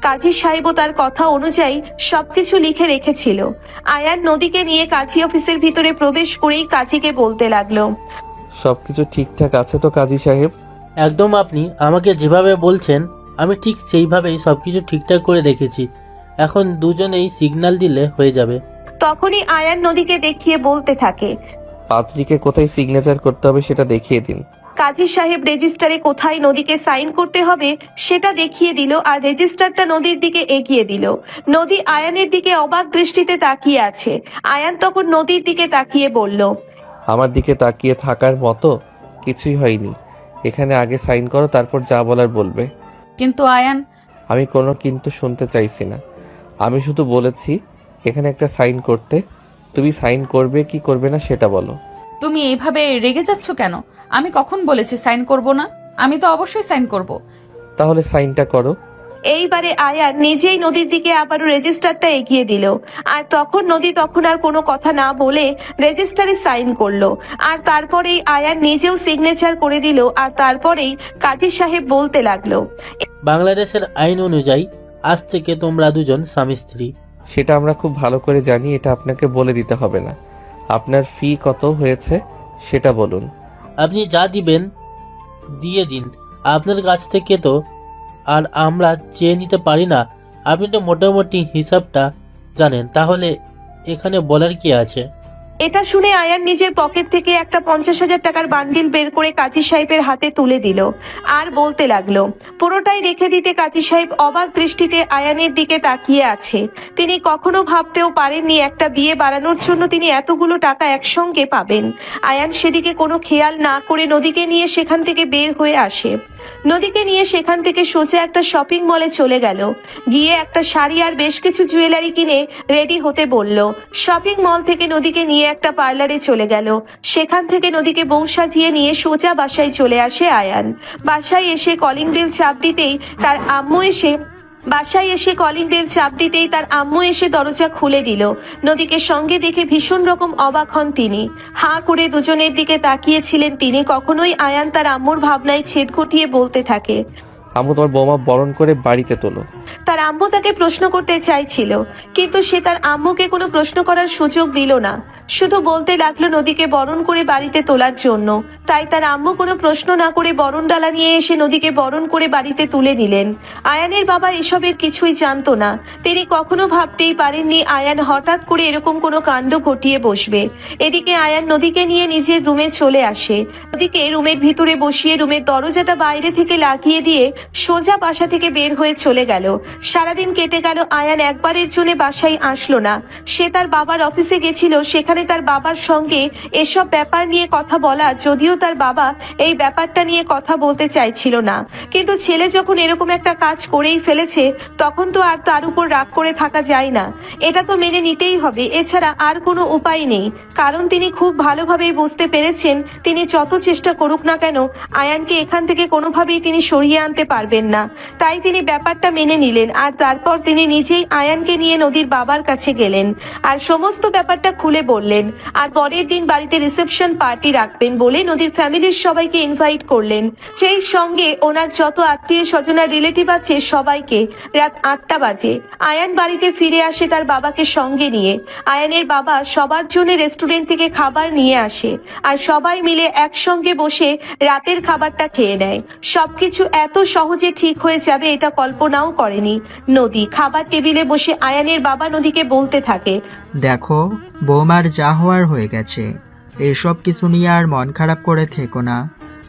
কাজী সাহেবও তার কথা অনুযায়ী সবকিছু লিখে রেখেছিল। আয়ান নদীকে নিয়ে কাজী অফিসের ভিতরে প্রবেশ করেই কাজীকে বলতে লাগলো, সবকিছু ঠিকঠাক আছে তো কাজী সাহেব? একদম, আপনি আমাকে যেভাবে বলছেন আমি ঠিক সেইভাবেই সবকিছু ঠিকঠাক করে রেখেছি। এখন দুজনেই সিগন্যাল দিলে হয়ে যাবে। তখনই আয়ান নদীকে দেখিয়ে বলতে থাকে, পাত্রীকে কোথায় সিগনেচার করতে হবে সেটা দেখিয়ে দিন। কাজী সাহেব রেজিস্টারে কোথায় নদীকে সাইন করতে হবে সেটা দেখিয়ে দিল আর রেজিস্টারটা নদীর দিকে এগিয়ে দিল। নদী আয়ানের দিকে অবাক দৃষ্টিতে তাকিয়ে আছে। আয়ান তখন নদীর দিকে তাকিয়ে বলল, আমার দিকে তাকিয়ে থাকার মতো কিছুই হয়নি। এখানে আগে সাইন করো, তারপর যা বলার বলবে। কিন্তু আয়ান, আমি কোনো কিন্তু শুনতে চাইছি না। আমি শুধু বলেছি এখানে একটা সাইন করতে, তুমি সাইন করবে কি করবে না সেটা বলো। তুমি এইভাবে রেগে যাচ্ছ কেন? আমি কখন বলেছি সাইন করব না? আমি তো অবশ্যই সাইন করব। তাহলে সাইনটা করো। এইবারে আয়ান নিজেই নদীর দিকে আবারও রেজিস্টারটা এগিয়ে দিল আর তখন নদী তখন আর কোনো কথা না বলে রেজিস্টারে সাইন করলো। আর তারপরেই আয়ান নিজেও সিগনেচার করে দিল আর তারপরেই কাজী সাহেব বলতে লাগলো, বাংলাদেশের আইন অনুযায়ী আজ থেকে তোমরা দুজন স্বামী স্ত্রী। সেটা আমরা খুব ভালো করে জানি, এটা আপনাকে বলে দিতে হবে না। আপনার ফি কত হয়েছে সেটা বলুন। আপনি যা দিবেন দিয়ে দিন, আপনার কাছ থেকে তো আর আমরা চেয়ে নিতে পারি না। আপনি তো মোটামুটি হিসাবটা জানেন, তাহলে এখানে বলার কি আছে? এটা শুনে আয়ান নিজের পকেট থেকে একটা 50,000 টাকার বান্ডিল বের করে কাজী সাহেবের হাতে তুলে দিল আর বলতে লাগলো। পুরোটাই রেখে দিতে কাজী সাহেব অবাক দৃষ্টিতে আয়ানের দিকে তাকিয়ে আছে। তিনি কখনো ভাবতেও পারেননি একটা বিয়ে বাড়ানোর জন্য তিনি এতগুলো টাকা একসঙ্গে পাবেন। আয়ান সেদিকে কোনো খেয়াল না করে নদীকে নিয়ে সেখান থেকে বের হয়ে আসে। নদীকে নিয়ে সেখান থেকে সোজা একটা শপিং মলে চলে গেল। গিয়ে একটা শাড়ি আর বেশ কিছু জুয়েলারি কিনে রেডি হতে বলল। শপিং মল থেকে নদীকে নিয়ে একটা পার্লারে চলে গেল। সেখান থেকে নদীকে বউ সাজিয়ে নিয়ে সোজা বাসায় চলে আসে আয়ান। বাসায় এসে কলিং বেল চাপ দিতেই তার আম্মু এসে দরজা খুলে দিল। নদীকে সঙ্গে দেখে ভীষণ রকম অবাক হন তিনি। হাঁ করে দুজনের দিকে তাকিয়েছিলেন তিনি। কখনোই আয়ান তার আম্মুর ভাবনায় ছেদ ঘটিয়ে বলতে থাকে, আম্মু তোমার বৌমা বরণ করে বাড়িতে তোলো। তার আম্মু তাকে প্রশ্ন করতে চাইছিল, কিন্তু সে তার আম্মুকে কোনো প্রশ্ন করার সুযোগ দিল না। শুধু বলতে লাগলো নদীকে বরণ করে বাড়িতে তোলার জন্য। তাই তার আম্মু কোনো প্রশ্ন না করে বরণ ডালা নিয়ে এসে নদীকে বরণ করে বাড়িতে তুলে নিলেন। আয়ানের বাবা এসবের কিছুই জানতো না। তিনি কখনো ভাবতেই পারেননি আয়ান হঠাৎ করে এরকম কোনো কাণ্ড ঘটিয়ে বসবে। এদিকে আয়ান নদীকে নিয়ে নিজের রুমে চলে আসে। নদীকে রুমের ভিতরে বসিয়ে রুমের দরজাটা বাইরে থেকে লাগিয়ে দিয়ে সোজা বাসা থেকে বের হয়ে চলে গেল। সারাদিন কেটে গেল। আয়ান একবারের জন্য বাসায় আসলো না। সে তার বাবার অফিসে গেছিল। সেখানে তার বাবার সঙ্গে এসব ব্যাপার নিয়ে কথা বলা, যদিও তার বাবা এই ব্যাপারটা নিয়ে কথা বলতে চাইছিল না। কিন্তু ছেলে যখন এরকম একটা কাজ করেই ফেলেছে তখন তো আর তার উপর রাগ করে থাকা যায় না। এটা তো মেনে নিতেই হবে, এছাড়া আর কোনো উপায় নেই। কারণ তিনি খুব ভালোভাবেই বুঝতে পেরেছেন তিনি যত চেষ্টা করুক না কেন আয়ানকে এখান থেকে কোনোভাবেই তিনি সরিয়ে আনতে পারবেন না। তাই তিনি ব্যাপারটা মেনে নিলেন। দিলেন আর তারপর তিনি নিজেই আয়ানকে নিয়ে নদীর বাবার কাছে গেলেন আর সমস্ত ব্যাপারটা খুলে বললেন। আর পরের দিন বাড়িতে রিসেপশন পার্টি রাখবেন বলে নদীর ফ্যামিলির সবাইকে ইনভাইট করলেন, সেই সঙ্গে ওনার যত আত্মীয় স্বজন আর রিলেটিভ আছে সবাইকে। রাত 8টা বাজে আয়ান বাড়িতে ফিরে আসে তার বাবাকে সঙ্গে নিয়ে। আয়ানের বাবা সবার জন্য রেস্টুরেন্ট থেকে খাবার নিয়ে আসে আর সবাই মিলে একসঙ্গে বসে রাতের খাবারটা খেয়ে নেয়। সবকিছু এত সহজে ঠিক হয়ে যাবে এটা কল্পনাও করেনি নদী। খাবার টেবিলে বসে আয়ানের বাবা নদীকে বলতে থাকে, দেখো বৌমার যা হওয়ার হয়ে গেছে, এসব কিছু নিয়ে আর মন খারাপ করে থেকো না।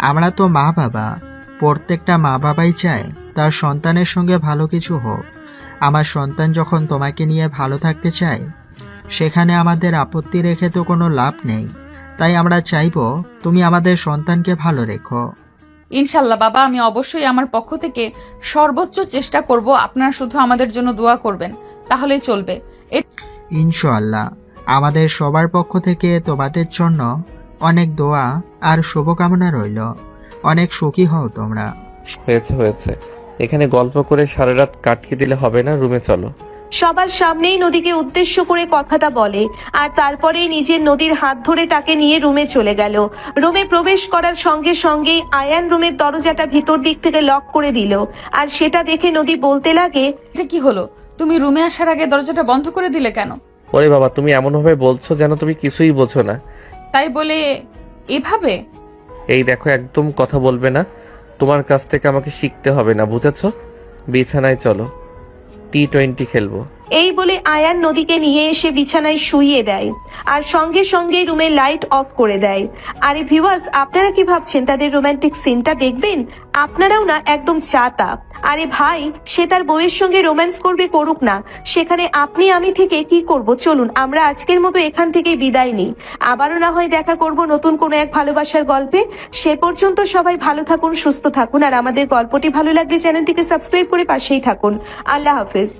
আমরা তো মা বাবা, প্রত্যেকটা মা বাবাই চায় তার সন্তানের সঙ্গে ভালো কিছু হোক। আমার সন্তান যখন তোমাকে নিয়ে ভালো থাকতে চায়, সেখানে আমাদের আপত্তি রেখে তো কোনো লাভ নেই। তাই আমরা চাইবো তুমি আমাদের সন্তানকে ভালো রেখো। ইনশাল্লাহ বাবা, আমি অবশ্যই আমার পক্ষ থেকে সর্বোচ্চ চেষ্টা করব। আপনারা শুধু আমাদের জন্য দোয়া করবেন, তাহলেই চলবে। ইনশাআল্লাহ আমাদের সবার পক্ষ থেকে তোমাদের জন্য অনেক দোয়া আর শুভকামনা রইল। অনেক সুখী হও তোমরা। হয়েছে, এখানে গল্প করে সারা রাত কাটিয়ে দিলে হবে না, রুমে চলো। সবার সামনেই নদীকে উদ্দেশ্য করে কথাটা বলে আর তারপরে নিজের নদীর হাত ধরে তাকে নিয়ে রুমে চলে গেল। রুমে প্রবেশ করার সঙ্গে সঙ্গেই আয়ান রুমের দরজাটা ভিতর দিক থেকে লক করে দিল আর সেটা দেখে নদী বলতে লাগে, এটা কি হলো? তুমি রুমে আসার আগে দরজাটা বন্ধ করে দিলে কেন? ওরে বাবা, তুমি এমনভাবে বলছো যেন তুমি কিছুই বোঝো না। তাই বলে এভাবে? এই দেখো, একদম কথা বলবে না। তোমার কাছ থেকে আমাকে শিখতে হবে না, বুঝেছো? বিছানায় চলো, T20 খেলবো। এই বলে আয়ান নদীকে নিয়ে এসে বিছানায় শুইয়ে দেয় আর সঙ্গে সঙ্গে রুমের লাইট অফ করে দেয়। আরে ভিউয়ার্স, আপনারা কি ভাবছেন তাদের রোমান্টিক সিনটা দেখবেন? আপনারাও না একদম চাতা। আরে ভাই, সে তার বউয়ের সঙ্গে রোম্যান্স করবে, করুক না, সেখানে আপনি আমি থেকে কি করব? চলুন আমরা আজকের মতো এখান থেকে বিদায় নিই। আবারও না হয় দেখা করব নতুন কোনো এক ভালোবাসার গল্পে। সে পর্যন্ত সবাই ভালো থাকুন, সুস্থ থাকুন আর আমাদের গল্পটি ভালো লাগলে চ্যানেলটিকে সাবস্ক্রাইব করে পাশেই থাকুন। আল্লাহ হাফেজ।